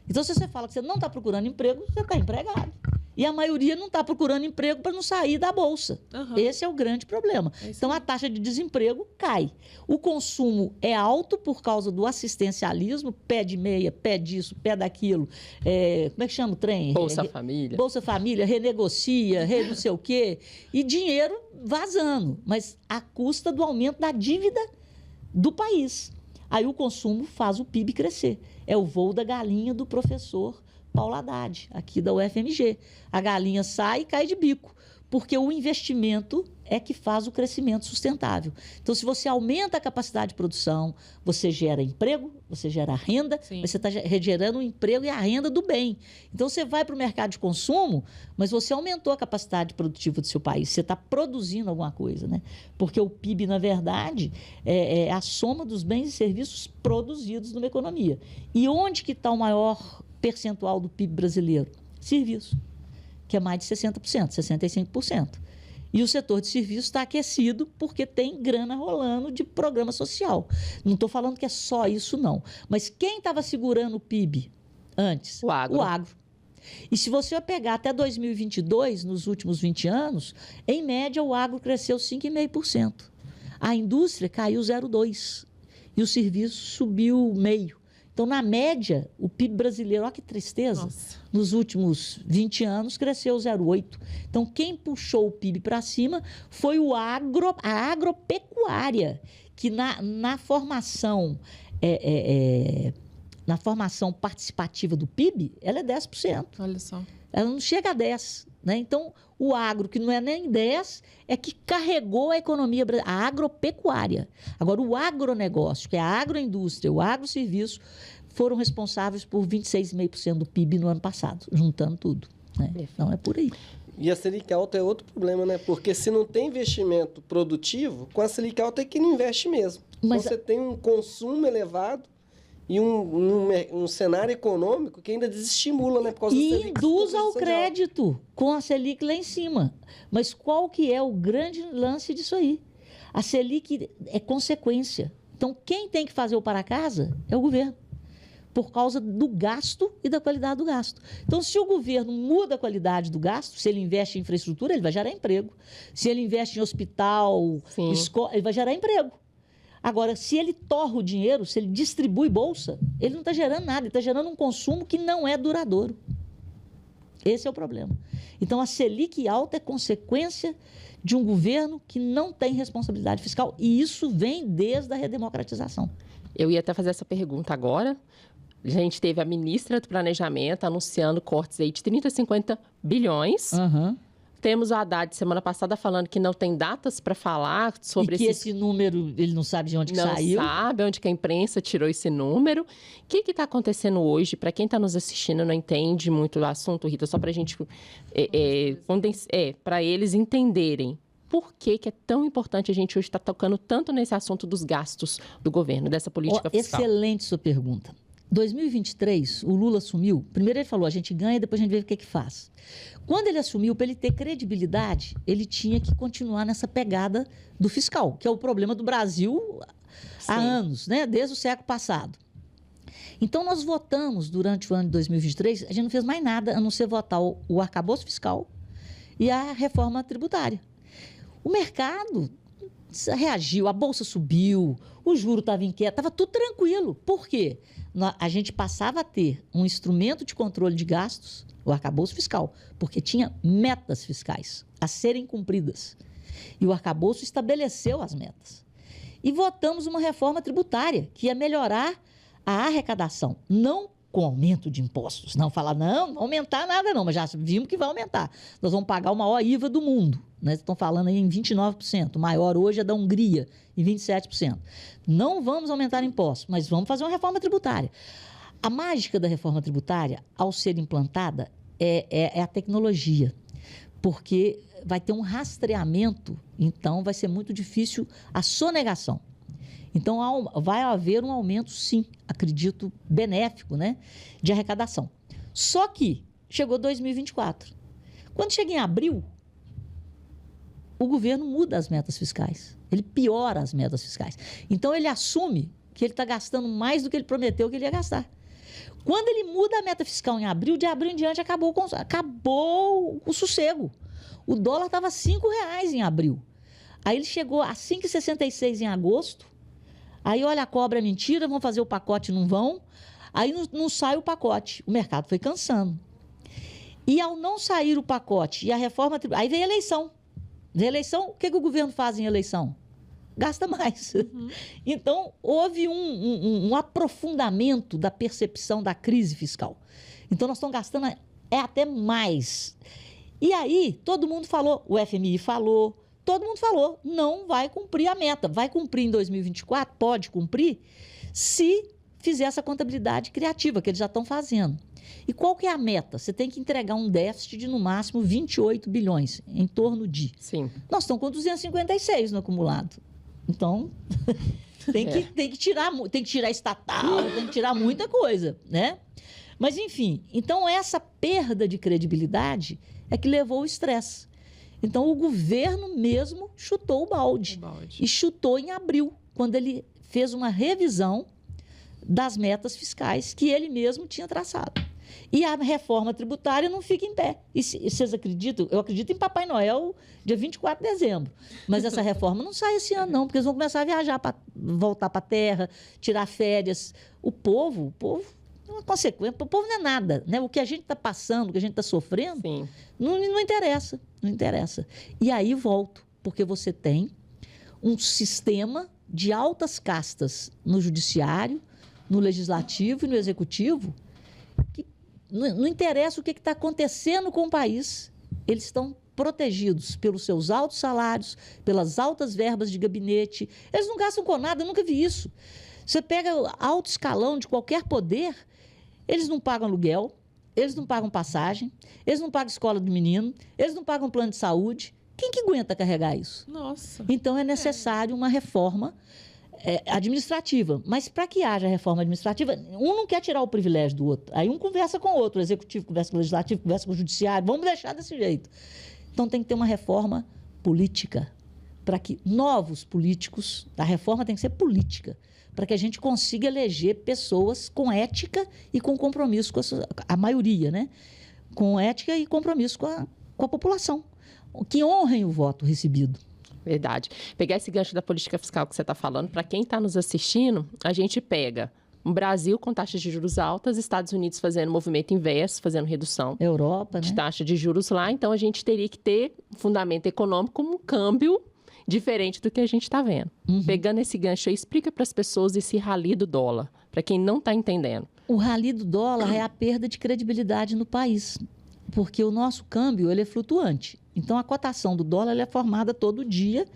Então, se você fala que você não está procurando emprego, você está empregado. E a maioria não está procurando emprego para não sair da Bolsa. Uhum. Esse é o grande problema. Então, a taxa de desemprego cai. O consumo é alto por causa do assistencialismo, pé de meia, pé disso, pé daquilo. Como é que chama o trem? Bolsa Família. Bolsa Família, renegocia, não sei o quê. E dinheiro vazando, mas à custa do aumento da dívida do país. Aí o consumo faz o PIB crescer. É o voo da galinha do professor Paulo Haddad, aqui da UFMG. A galinha sai e cai de bico. porque o investimento é que faz o crescimento sustentável. Então, se você aumenta a capacidade de produção, você gera emprego, você gera renda, você está gerando o emprego e a renda do bem. Então, você vai para o mercado de consumo, mas você aumentou a capacidade produtiva do seu país, você está produzindo alguma coisa, né? Porque o PIB, na verdade, é a soma dos bens e serviços produzidos numa economia. E onde que está o maior percentual do PIB brasileiro? Serviço, que é mais de 60%, 65%. E o setor de serviços está aquecido porque tem grana rolando de programa social. Não estou falando que é só isso, não. Mas quem estava segurando o PIB antes? O agro. O agro. E se você pegar até 2022, nos últimos 20 anos, em média o agro cresceu 5,5%. A indústria caiu 0,2%. E o serviço subiu 0,5%. Então, na média, o PIB brasileiro, olha que tristeza, nos últimos 20 anos cresceu 0,8%. Então, quem puxou o PIB para cima foi a agropecuária, que na formação participativa do PIB, ela é 10%. Olha só. Ela não chega a 10%. Né? Então, o agro, que não é nem 10%, é que carregou a economia brasileira, a agropecuária. Agora, o agronegócio, que é a agroindústria, o agroserviço, foram responsáveis por 26,5% do PIB no ano passado, juntando tudo. Né? Então, é por aí. E a Selic alta é outro problema, né? Porque se não tem investimento produtivo, com a Selic alta é que não investe mesmo. Mas então, você tem um consumo elevado e um cenário econômico que ainda desestimula, né? Por causa e da Selic, induz ao crédito com a Selic lá em cima. Mas qual que é o grande lance disso aí? A Selic é consequência. Então, quem tem que fazer o para casa é o governo, por causa do gasto e da qualidade do gasto. Então, se o governo muda a qualidade do gasto, se ele investe em infraestrutura, ele vai gerar emprego. Se ele investe em hospital, escola, ele vai gerar emprego. Agora, se ele torra o dinheiro, se ele distribui bolsa, ele não está gerando nada, ele está gerando um consumo que não é duradouro. Esse é o problema. Então, a Selic alta é consequência de um governo que não tem responsabilidade fiscal, e isso vem desde a redemocratização. Eu ia até fazer essa pergunta agora. A gente teve a ministra do Planejamento anunciando cortes aí de 30, 50 bilhões. Temos o Haddad semana passada falando que não tem datas para falar sobre esse número, ele não sabe de onde que saiu. Não sabe onde que a imprensa tirou esse número. O que está acontecendo hoje? Para quem está nos assistindo não entende muito o assunto, Rita, só para a gente, para eles entenderem. Por que é tão importante a gente hoje estar tocando tanto nesse assunto dos gastos do governo, dessa política fiscal? Excelente sua pergunta. 2023, o Lula assumiu, primeiro ele falou, a gente ganha, depois a gente vê o que faz. Quando ele assumiu, para ele ter credibilidade, ele tinha que continuar nessa pegada do fiscal, que é o problema do Brasil há anos, né? Desde o século passado. Então, nós votamos durante o ano de 2023, a gente não fez mais nada a não ser votar o arcabouço fiscal e a reforma tributária. O mercado reagiu, a bolsa subiu, o juro estava inquieto, estava tudo tranquilo. Por quê? A gente passava a ter um instrumento de controle de gastos, o arcabouço fiscal, porque tinha metas fiscais a serem cumpridas. E o arcabouço estabeleceu as metas. E votamos uma reforma tributária que ia melhorar a arrecadação, não com aumento de impostos. Não falar, não aumentar nada não, mas já vimos que vai aumentar. Nós vamos pagar o maior IVA do mundo. Né? Estão falando aí em 29%. O maior hoje é da Hungria, em 27%. Não vamos aumentar impostos, mas vamos fazer uma reforma tributária. A mágica da reforma tributária, ao ser implantada, é a tecnologia. Porque vai ter um rastreamento, então vai ser muito difícil a sonegação. Então, vai haver um aumento, sim, acredito, benéfico, né, de arrecadação. Só que chegou 2024. Quando chega em abril, o governo muda as metas fiscais. Ele piora as metas fiscais. Então, ele assume que ele está gastando mais do que ele prometeu que ele ia gastar. Quando ele muda a meta fiscal em abril, de abril em diante acabou o sossego. O dólar estava R$ 5,00 em abril. Aí ele chegou a 5,66 em agosto. Aí, olha, a cobra é mentira, vão fazer o pacote, não vão. Aí não sai o pacote. O mercado foi cansando. E ao não sair o pacote e a reforma... Aí veio a eleição. Na eleição, o que o governo faz em eleição? Gasta mais. Então, houve um aprofundamento da percepção da crise fiscal. Então, nós estamos gastando até mais. E aí, todo mundo falou, o FMI falou, todo mundo falou, não vai cumprir a meta. Vai cumprir em 2024? Pode cumprir, se fizer essa contabilidade criativa, que eles já estão fazendo. E qual que é a meta? Você tem que entregar um déficit de, no máximo, 28 bilhões, em torno de. Sim. Nós estamos com 256 no acumulado. Então, tem que tirar estatal, tem que tirar muita coisa, né? Mas, enfim, então essa perda de credibilidade é que levou ao estresse. Então, o governo mesmo chutou o balde. E chutou em abril, quando ele fez uma revisão das metas fiscais que ele mesmo tinha traçado. E a reforma tributária não fica em pé. E vocês acreditam? Eu acredito em Papai Noel, dia 24 de dezembro. Mas essa reforma não sai esse ano, não, porque eles vão começar a viajar, voltar para a terra, tirar férias. O povo é uma consequência. O povo não é nada, né? O que a gente está passando, o que a gente está sofrendo, não interessa. Não interessa. E aí volto, porque você tem um sistema de altas castas no judiciário, no legislativo e no executivo, que não interessa o que está acontecendo com o país, eles estão protegidos pelos seus altos salários, pelas altas verbas de gabinete. Eles não gastam com nada, eu nunca vi isso. Você pega o alto escalão de qualquer poder, eles não pagam aluguel, eles não pagam passagem, eles não pagam escola do menino, eles não pagam plano de saúde. Quem que aguenta carregar isso? Nossa. Então, é necessário uma reforma administrativa. Mas para que haja reforma administrativa, um não quer tirar o privilégio do outro. Aí um conversa com o outro, o executivo conversa com o legislativo, conversa com o judiciário. Vamos deixar desse jeito. Então tem que ter uma reforma política, para que novos políticos, a reforma tem que ser política, para que a gente consiga eleger pessoas com ética e com compromisso com a maioria, né? Com ética e compromisso com a população, que honrem o voto recebido. Verdade. Pegar esse gancho da política fiscal que você está falando, para quem está nos assistindo, a gente pega o Brasil com taxas de juros altas, Estados Unidos fazendo movimento inverso, fazendo redução Europa, de né? taxa de juros lá. Então, a gente teria que ter um fundamento econômico como um câmbio diferente do que a gente está vendo. Pegando esse gancho aí, explica para as pessoas esse rally do dólar, para quem não está entendendo. O rally do dólar é a perda de credibilidade no país, porque o nosso câmbio ele é flutuante. Então, a cotação do dólar ela é formada todo dia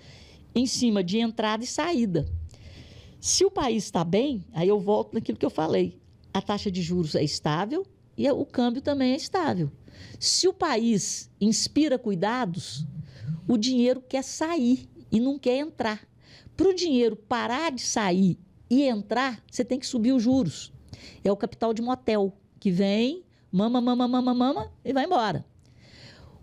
em cima de entrada e saída. Se o país está bem, aí eu volto naquilo que eu falei. A taxa de juros é estável e o câmbio também é estável. Se o país inspira cuidados, o dinheiro quer sair e não quer entrar. Para o dinheiro parar de sair e entrar, você tem que subir os juros. É o capital de motel, que vem, mama e vai embora.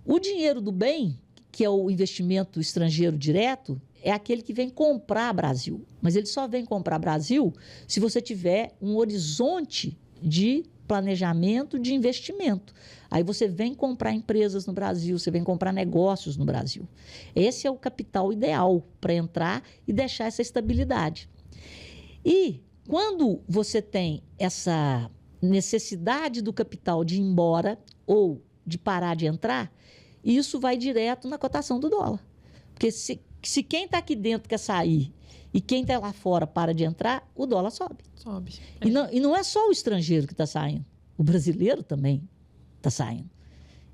O dinheiro do bem, que é o investimento estrangeiro direto, é aquele que vem comprar Brasil. Mas ele só vem comprar Brasil se você tiver um horizonte de planejamento de investimento. Aí você vem comprar empresas no Brasil, você vem comprar negócios no Brasil. Esse é o capital ideal para entrar e deixar essa estabilidade. E quando você tem essa necessidade do capital de ir embora ou de parar de entrar, isso vai direto na cotação do dólar. Porque se quem está aqui dentro quer sair e quem está lá fora para de entrar, o dólar sobe. Sobe. E não é só o estrangeiro que está saindo, o brasileiro também está saindo.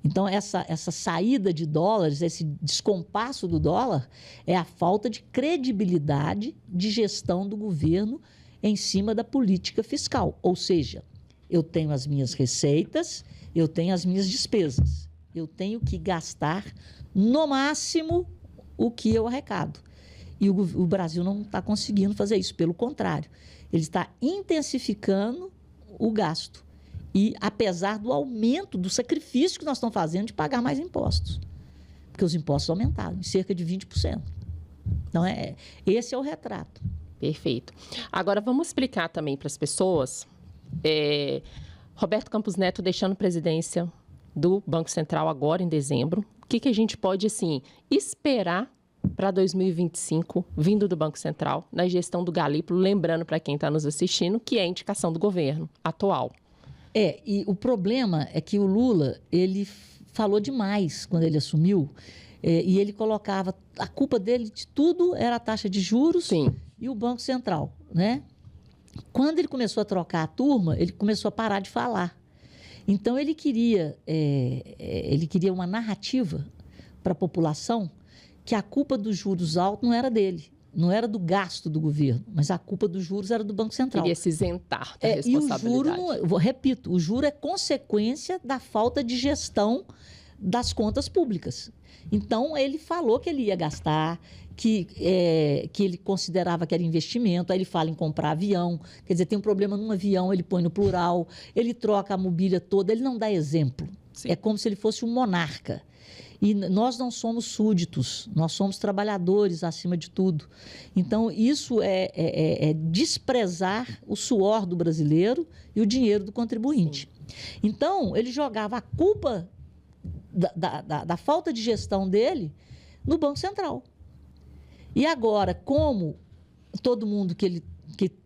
Então, essa saída de dólares, esse descompasso do dólar, é a falta de credibilidade de gestão do governo em cima da política fiscal. Ou seja, eu tenho as minhas receitas, eu tenho as minhas despesas. Eu tenho que gastar, no máximo, o que eu arrecado. E o Brasil não está conseguindo fazer isso. Pelo contrário, ele está intensificando o gasto. E apesar do aumento, do sacrifício que nós estamos fazendo de pagar mais impostos. Porque os impostos aumentaram em cerca de 20%. Então, esse é o retrato. Perfeito. Agora, vamos explicar também para as pessoas. Roberto Campos Neto deixando presidência do Banco Central agora em dezembro. O que a gente pode, assim, esperar para 2025, vindo do Banco Central, na gestão do Galípolo, lembrando para quem está nos assistindo, que é a indicação do governo atual. E o problema é que o Lula, ele falou demais quando ele assumiu, e ele colocava, a culpa dele de tudo era a taxa de juros. Sim. E o Banco Central, né? Quando ele começou a trocar a turma, ele começou a parar de falar. Então, ele queria uma narrativa para a população que a culpa dos juros altos não era dele, não era do gasto do governo, mas a culpa dos juros era do Banco Central. Queria se isentar da responsabilidade. E o juro, repito, o juro é consequência da falta de gestão das contas públicas. Então, ele falou que ele ia gastar, que ele considerava que era investimento, aí ele fala em comprar avião, quer dizer, tem um problema num avião, ele põe no plural, ele troca a mobília toda, ele não dá exemplo. Sim. É como se ele fosse um monarca. E nós não somos súditos, nós somos trabalhadores acima de tudo. Então, isso é desprezar o suor do brasileiro e o dinheiro do contribuinte. Sim. Então, ele jogava a culpa da falta de gestão dele no Banco Central. E agora, como todo mundo que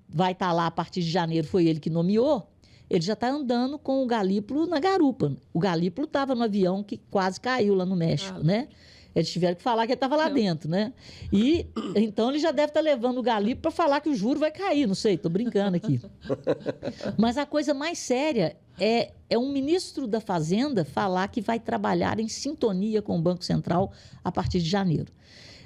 vai estar lá a partir de janeiro foi ele que nomeou, ele já está andando com o Galípolo na garupa. O Galípolo estava no avião que quase caiu lá no México, né? Eles tiveram que falar que ele estava lá dentro, né? E então ele já deve estar levando o Galípolo para falar que o juro vai cair, não sei, estou brincando aqui. Mas a coisa mais séria é um ministro da Fazenda falar que vai trabalhar em sintonia com o Banco Central a partir de janeiro.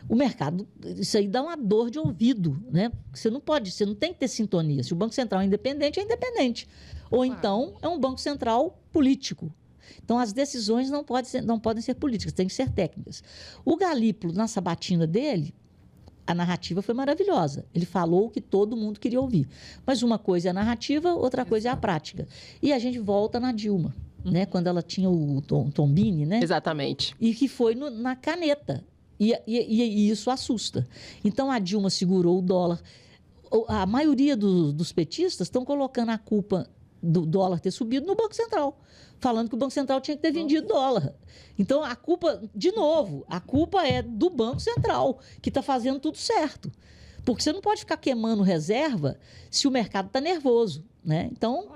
O mercado, isso aí dá uma dor de ouvido, né? Você não tem que ter sintonia. Se o Banco Central é independente, é independente. Ou então é um Banco Central político. Então, as decisões não podem ser políticas, têm que ser técnicas. O Galípolo, na sabatina dele, a narrativa foi maravilhosa. Ele falou o que todo mundo queria ouvir. Mas uma coisa é a narrativa, outra coisa é a prática. E a gente volta na Dilma, né? Quando ela tinha o Tombini, né? Exatamente. E que foi na caneta. E isso assusta. Então, a Dilma segurou o dólar. A maioria dos petistas estão colocando a culpa do dólar ter subido no Banco Central, falando que o Banco Central tinha que ter vendido dólar. Então, a culpa, de novo, a culpa é do Banco Central, que está fazendo tudo certo. Porque você não pode ficar queimando reserva se o mercado está nervoso, né? Então,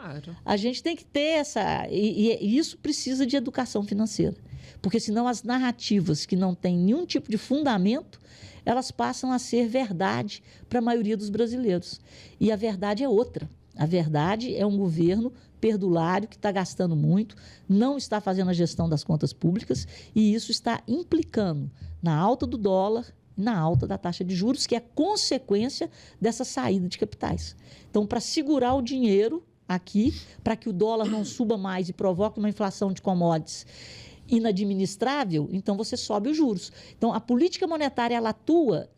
a gente tem que ter essa... E isso precisa de educação financeira. Porque senão as narrativas que não têm nenhum tipo de fundamento, elas passam a ser verdade para a maioria dos brasileiros. E a verdade é outra. A verdade é um governo perdulário que está gastando muito, não está fazendo a gestão das contas públicas e isso está implicando na alta do dólar e na alta da taxa de juros, que é consequência dessa saída de capitais. Então, para segurar o dinheiro aqui, para que o dólar não suba mais e provoque uma inflação de commodities inadministrável, então você sobe os juros. Então, a política monetária, ela atua...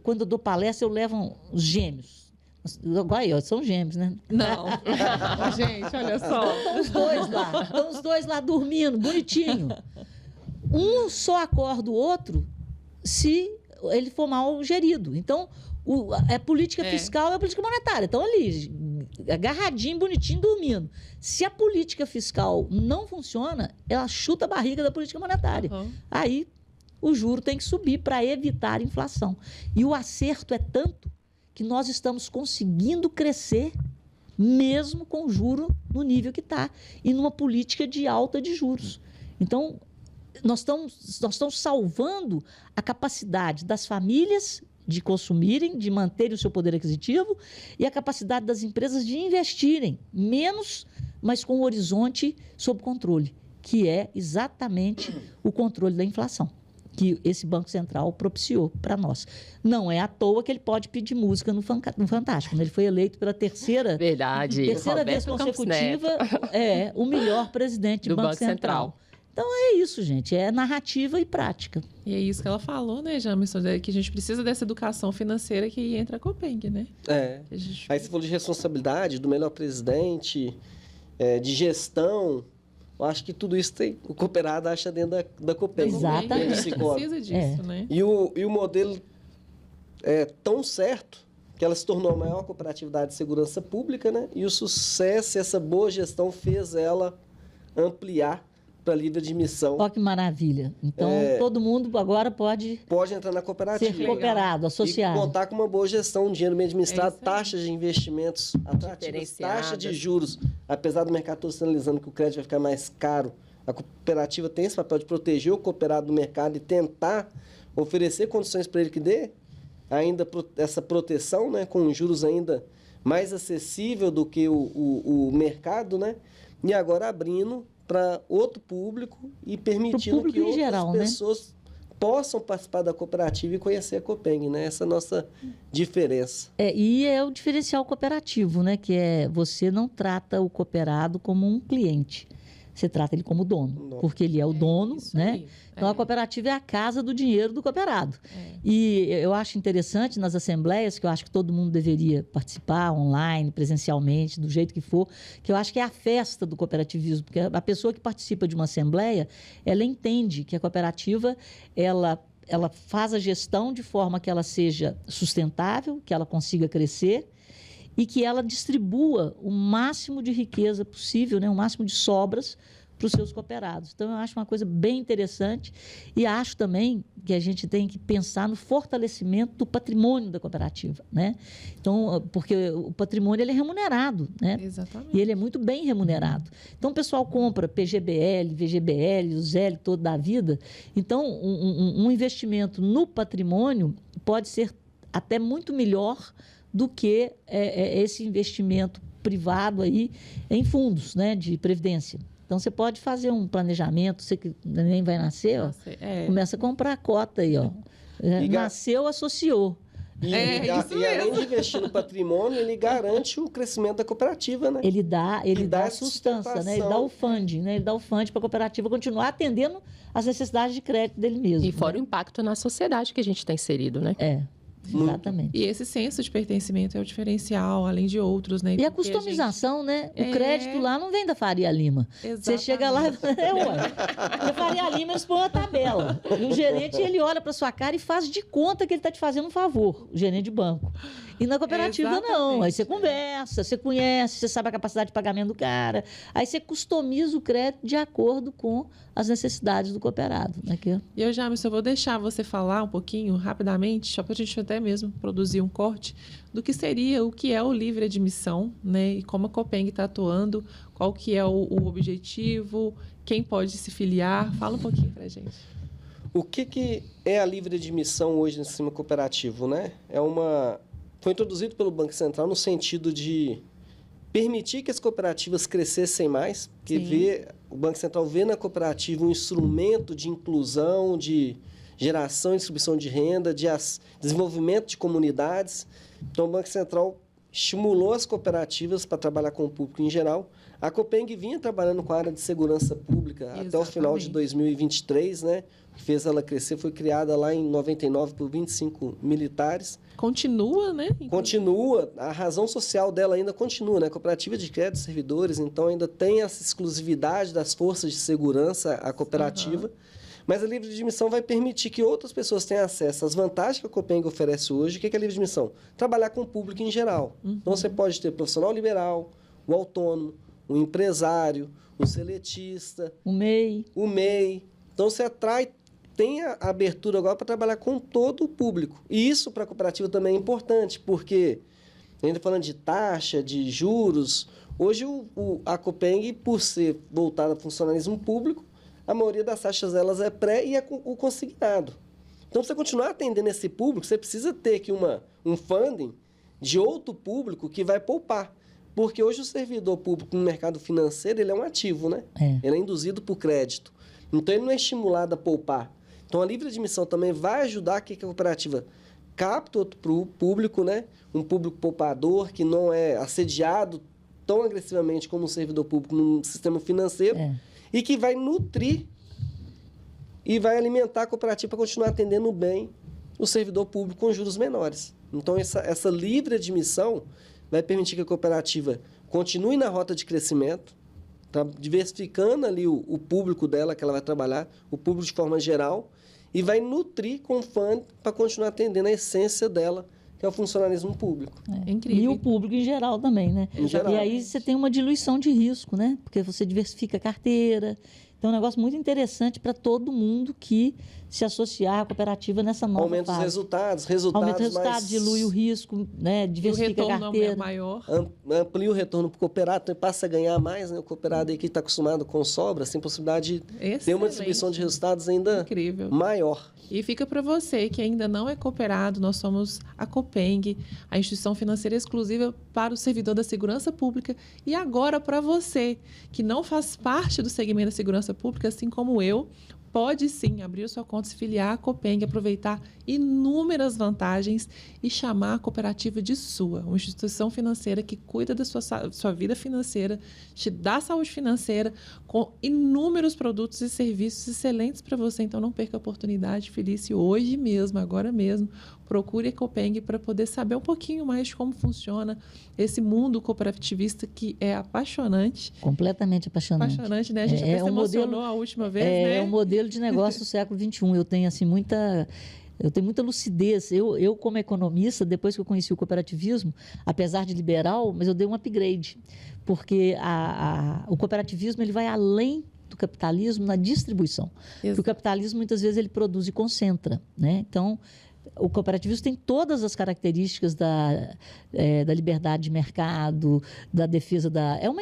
quando eu dou palestra, eu levo os gêmeos. Agora, são gêmeos, né? Não. Gente, olha só. Estão os dois lá dormindo, bonitinho. Um só acorda o outro se ele for mal gerido. Então, a política fiscal é a política monetária. Então, ali, agarradinho, bonitinho, dormindo. Se a política fiscal não funciona, ela chuta a barriga da política monetária. Aí, o juro tem que subir para evitar a inflação. E o acerto é tanto que nós estamos conseguindo crescer mesmo com o juro no nível que está e numa política de alta de juros. Então, nós estamos salvando a capacidade das famílias de consumirem, de manterem o seu poder aquisitivo e a capacidade das empresas de investirem menos, mas com o horizonte sob controle, que é exatamente o controle da inflação que esse Banco Central propiciou para nós. Não é à toa que ele pode pedir música no Fantástico. Ele foi eleito pela terceira vez consecutiva o melhor presidente do Banco Central. Então, é isso, gente. É narrativa e prática. E é isso que ela falou, né, Jamerson? Que a gente precisa dessa educação financeira que entra a Copeng, né? Aí você falou de responsabilidade, do melhor presidente, de gestão... Eu acho que tudo isso o cooperado acha dentro da Copeng. Exatamente. Precisa disso, né? E o modelo é tão certo que ela se tornou a maior cooperatividade de segurança pública, né? E o sucesso, essa boa gestão fez ela ampliar para livre admissão. Olha que maravilha. Então, todo mundo agora pode entrar na cooperativa. Ser cooperado, associado. E contar com uma boa gestão, dinheiro bem administrado, taxas de investimentos atrativas, taxa de juros. Apesar do mercado todo sinalizando que o crédito vai ficar mais caro, a cooperativa tem esse papel de proteger o cooperado do mercado e tentar oferecer condições para ele que dê ainda essa proteção, né, com juros ainda mais acessível do que o mercado, né? e agora abrindo para outro público e permitindo público que em outras geral, pessoas possam participar da cooperativa e conhecer a Copeng, né? Essa é a nossa diferença. E é o diferencial cooperativo, né? Que é você não trata o cooperado como um cliente. Você trata ele como dono, porque ele é o dono, né? Aí. Então, a cooperativa é a casa do dinheiro do cooperado. E eu acho interessante nas assembleias, que eu acho que todo mundo deveria participar, online, presencialmente, do jeito que for, que eu acho que é a festa do cooperativismo, porque a pessoa que participa de uma assembleia, ela entende que a cooperativa, ela faz a gestão de forma que ela seja sustentável, que ela consiga crescer, e que ela distribua o máximo de riqueza possível, né, o máximo de sobras para os seus cooperados. Então, eu acho uma coisa bem interessante e acho também que a gente tem que pensar no fortalecimento do patrimônio da cooperativa, né? Então, porque o patrimônio ele é remunerado, né? Exatamente. E ele é muito bem remunerado. Então, o pessoal compra PGBL, VGBL, o ZL todo da vida. Então, um investimento no patrimônio pode ser até muito melhor do que esse investimento privado aí em fundos, né, de previdência. Então, você pode fazer um planejamento, você que nem vai nascer, ó, começa a comprar a cota aí, ó. Nasceu, associou. E além de investir no patrimônio, ele garante o crescimento da cooperativa, né? Ele dá a sustância, né? Ele dá o funding, né? Ele dá o funding para a cooperativa continuar atendendo às necessidades de crédito dele mesmo. E fora o impacto na sociedade que a gente está inserido, né? Exatamente. E esse senso de pertencimento é o diferencial, além de outros, né? E a customização, né? O crédito lá não vem da Faria Lima. Exatamente. Você chega lá e a Faria Lima, eles põem uma tabela. E o gerente, ele olha para sua cara e faz de conta que ele está te fazendo um favor, o gerente de banco. E na cooperativa, não. Aí você conversa, você conhece, você sabe a capacidade de pagamento do cara. Aí você customiza o crédito de acordo com as necessidades do cooperado. Né? E eu, Jamerson, eu vou deixar você falar um pouquinho, rapidamente, só para a gente até mesmo produzir um corte, do que seria, o que é o livre admissão, né? E como a Copeng está atuando, qual que é o objetivo, quem pode se filiar. Fala um pouquinho para a gente. O que é a livre admissão hoje no sistema cooperativo, né? Foi introduzido pelo Banco Central no sentido de permitir que as cooperativas crescessem mais, porque o Banco Central vê na cooperativa um instrumento de inclusão, de geração e distribuição de renda, de desenvolvimento de comunidades. Então, o Banco Central estimulou as cooperativas para trabalhar com o público em geral. A Copeng vinha trabalhando com a área de segurança pública até o final de 2023, né? O que fez ela crescer foi criada lá em 99 por 25 militares. Continua, né? Continua, a razão social dela ainda continua, né? Cooperativa de crédito e servidores, então ainda tem essa exclusividade das forças de segurança à cooperativa. Mas a livre admissão vai permitir que outras pessoas tenham acesso às vantagens que a Copeng oferece hoje. O que é a livre admissão? Trabalhar com o público em geral. Então, você pode ter profissional liberal, o autônomo, o empresário, o seletista, o MEI. Então, você tem a abertura agora para trabalhar com todo o público. E isso para a cooperativa também é importante, porque, ainda falando de taxa, de juros, hoje a Copeng, por ser voltada ao funcionalismo público, a maioria das taxas delas é pré e é o consignado. Então, para você continuar atendendo esse público, você precisa ter aqui um funding de outro público que vai poupar. Porque hoje o servidor público no mercado financeiro, ele é um ativo, né? Ele é induzido por crédito. Então, ele não é estimulado a poupar. Então, a livre admissão também vai ajudar que a cooperativa capte outro público, né? Um público poupador que não é assediado tão agressivamente como um servidor público no sistema financeiro e que vai nutrir e vai alimentar a cooperativa para continuar atendendo bem o servidor público com juros menores. Então, essa livre admissão vai permitir que a cooperativa continue na rota de crescimento, tá diversificando ali o público dela que ela vai trabalhar, o público de forma geral, e vai nutrir com fundo para continuar atendendo a essência dela, que é o funcionalismo público. Incrível. E o público em geral também, né? Em geral. E aí você tem uma diluição de risco, né? Porque você diversifica a carteira. Então, é um negócio muito interessante para todo mundo que se associar à cooperativa nessa nova Aumenta fase. os resultados Aumenta os resultados, mais... dilui o risco, né? Diversifica a retorno carteira. é maior. Amplia o retorno para o cooperado, então passa a ganhar mais, né? O cooperado aí que está acostumado com sobras, tem possibilidade de ter uma distribuição de resultados ainda incrível. maior. E fica para você que ainda não é cooperado, nós somos a Copeng, a instituição financeira exclusiva para o servidor da segurança pública. E agora para você que não faz parte do segmento da segurança pública, assim como eu, pode sim abrir sua conta, se filiar à Copeng, aproveitar inúmeras vantagens e chamar a cooperativa de sua. Uma instituição financeira que cuida da sua vida financeira, te dá saúde financeira, com inúmeros produtos e serviços excelentes para você. Então, não perca a oportunidade, Felício, hoje mesmo, agora mesmo. Procure a Copeng para poder saber um pouquinho mais de como funciona esse mundo cooperativista que é apaixonante. Completamente apaixonante. Apaixonante, né? A gente até se emocionou a última vez, né? É um modelo de negócio do século XXI. Eu tenho, assim, muita lucidez. Eu, como economista, depois que eu conheci o cooperativismo, apesar de liberal, mas eu dei um upgrade. Porque o cooperativismo ele vai além do capitalismo na distribuição. Porque o capitalismo, muitas vezes, ele produz e concentra, né? Então, o cooperativismo tem todas as características da liberdade de mercado, da defesa da... É uma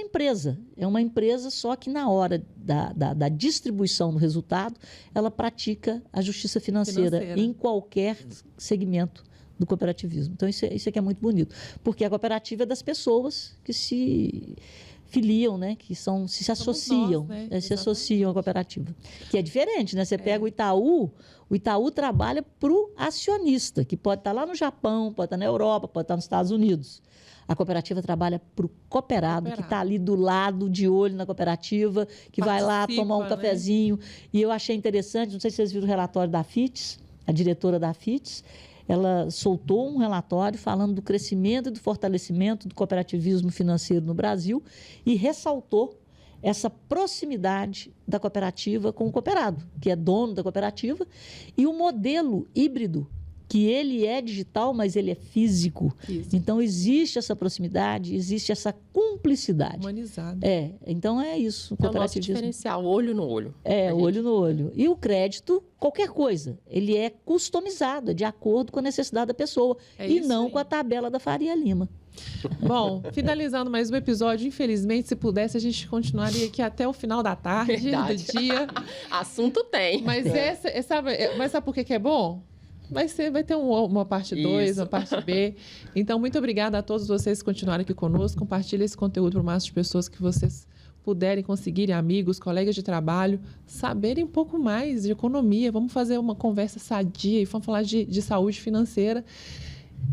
empresa, só que na hora da distribuição do resultado, ela pratica a justiça financeira em qualquer segmento do cooperativismo. Então, isso aqui é muito bonito, porque a cooperativa é das pessoas que se filiam, né? Que se associam, nós, né? Se associam à cooperativa. Que é diferente, né? Você pega o Itaú trabalha para o acionista, que pode estar lá no Japão, pode estar na Europa, pode estar nos Estados Unidos. A cooperativa trabalha para o cooperado, que está ali do lado, de olho na cooperativa, que vai lá tomar um cafezinho. E eu achei interessante, não sei se vocês viram o relatório da FITS, a diretora da FITS, ela soltou um relatório falando do crescimento e do fortalecimento do cooperativismo financeiro no Brasil e ressaltou essa proximidade da cooperativa com o cooperado, que é dono da cooperativa, e o modelo híbrido, que ele é digital, mas ele é físico. Isso. Então, existe essa proximidade, existe essa cumplicidade. Humanizado. Então é isso. É o nosso diferencial, olho no olho. Olho no olho. E o crédito, qualquer coisa, ele é customizado, é de acordo com a necessidade da pessoa, e não com a tabela da Faria Lima. Bom, finalizando mais um episódio, infelizmente, se pudesse, a gente continuaria aqui até o final da tarde, do dia. Assunto tem. Mas sabe por que é bom? Vai ter uma parte 2, uma parte B. Então, muito obrigada a todos vocês que continuaram aqui conosco. Compartilhe esse conteúdo para o máximo de pessoas que vocês puderem conseguirem, amigos, colegas de trabalho, saberem um pouco mais de economia. Vamos fazer uma conversa sadia e vamos falar de saúde financeira.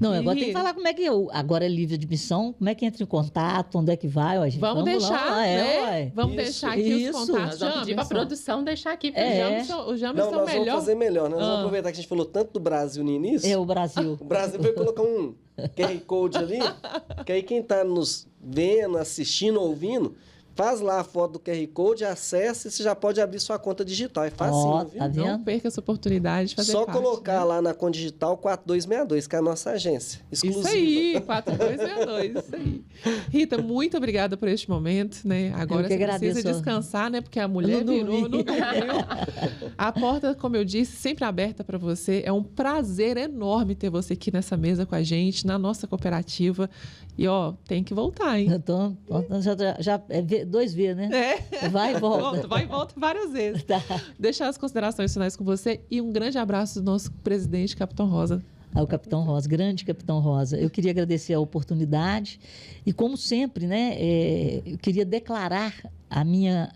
Não, agora tem que falar como é que agora é livre de admissão, como é que entra em contato, onde é que vai, ó, gente. Vamos deixar, lá, né? Vamos deixar aqui os contatos. Nós vamos pedir para a produção deixar aqui. O Jamerson nós vamos fazer melhor, né? Nós vamos aproveitar que a gente falou tanto do Brasil no início. O Brasil. O Brasil vai colocar um QR Code ali, que aí quem está nos vendo, assistindo, ouvindo, faz lá a foto do QR Code, acessa e você já pode abrir sua conta digital. É facinho, viu? Tá vendo? Não perca essa oportunidade de fazer Só parte, colocar lá na conta digital 4262, que é a nossa agência exclusiva. Isso aí, 4262, isso aí. Rita, muito obrigada por este momento, né? Agora você precisa descansar, né? Porque a mulher não dormiu. A porta, como eu disse, sempre aberta para você. É um prazer enorme ter você aqui nessa mesa com a gente, na nossa cooperativa. E, tem que voltar, hein? Já 2V, né? Vai e volta. Vai e volta várias vezes. Tá. Deixar as considerações finais com você e um grande abraço do nosso presidente, Capitão Rosa. Ao Capitão Rosa, grande Capitão Rosa. Eu queria agradecer a oportunidade e, como sempre, né, eu queria declarar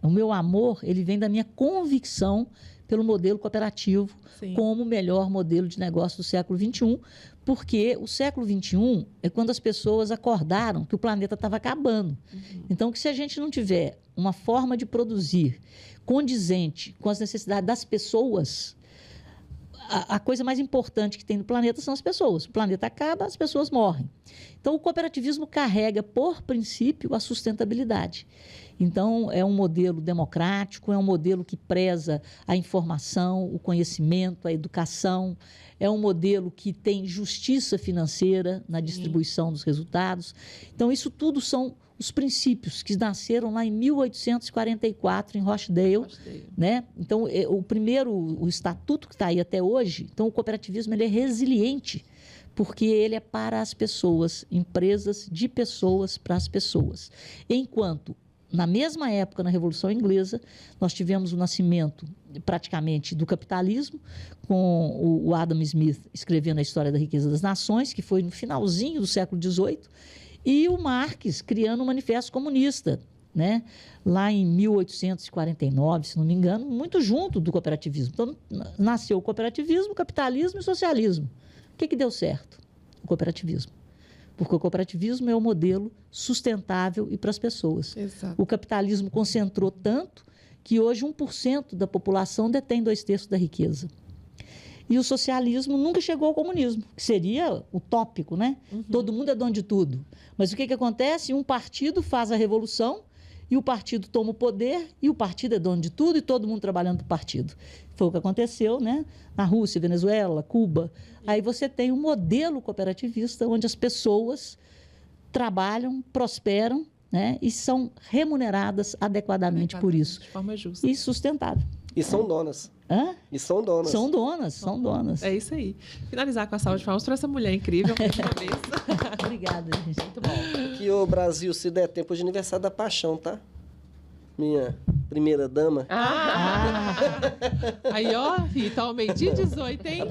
o meu amor, ele vem da minha convicção pelo modelo cooperativo como o melhor modelo de negócio do século XXI, porque o século XXI é quando as pessoas acordaram que o planeta estava acabando. Então, que se a gente não tiver uma forma de produzir condizente com as necessidades das pessoas, a coisa mais importante que tem no planeta são as pessoas. O planeta acaba, as pessoas morrem. Então, o cooperativismo carrega, por princípio, a sustentabilidade. Então, é um modelo democrático, é um modelo que preza a informação, o conhecimento, a educação. É um modelo que tem justiça financeira na distribuição dos resultados. Então, isso tudo são os princípios que nasceram lá em 1844 em Rochdale, né? Então, o estatuto que está aí até hoje, então o cooperativismo ele é resiliente, porque ele é para as pessoas, empresas de pessoas para as pessoas. Enquanto, na mesma época, na Revolução Inglesa, nós tivemos o nascimento, praticamente, do capitalismo, com o Adam Smith escrevendo a História da Riqueza das Nações, que foi no finalzinho do século XVIII, e o Marx criando o Manifesto Comunista, né? Lá em 1849, se não me engano, muito junto do cooperativismo. Então, nasceu o cooperativismo, o capitalismo e o socialismo. O que deu certo? O cooperativismo. Porque o cooperativismo é o modelo sustentável e para as pessoas. Exato. O capitalismo concentrou tanto que hoje 1% da população detém 2/3 da riqueza. E o socialismo nunca chegou ao comunismo, que seria utópico, né? Todo mundo é dono de tudo. Mas o que acontece? Um partido faz a revolução e o partido toma o poder e o partido é dono de tudo e todo mundo trabalhando para o partido. Foi o que aconteceu, né? Na Rússia, Venezuela, Cuba. Aí você tem um modelo cooperativista onde as pessoas trabalham, prosperam, né? E são remuneradas adequadamente por isso. De forma justa. E sustentável. E são donas. Hã? E são donas. São donas, são donas. É isso aí. Finalizar com a salva de palmas para essa mulher incrível. Obrigada, gente. Muito bom. Que o Brasil, se der tempo, hoje é aniversário da paixão, tá? Minha primeira dama. Aí, ó, Rita, ao meio-dia 18, hein?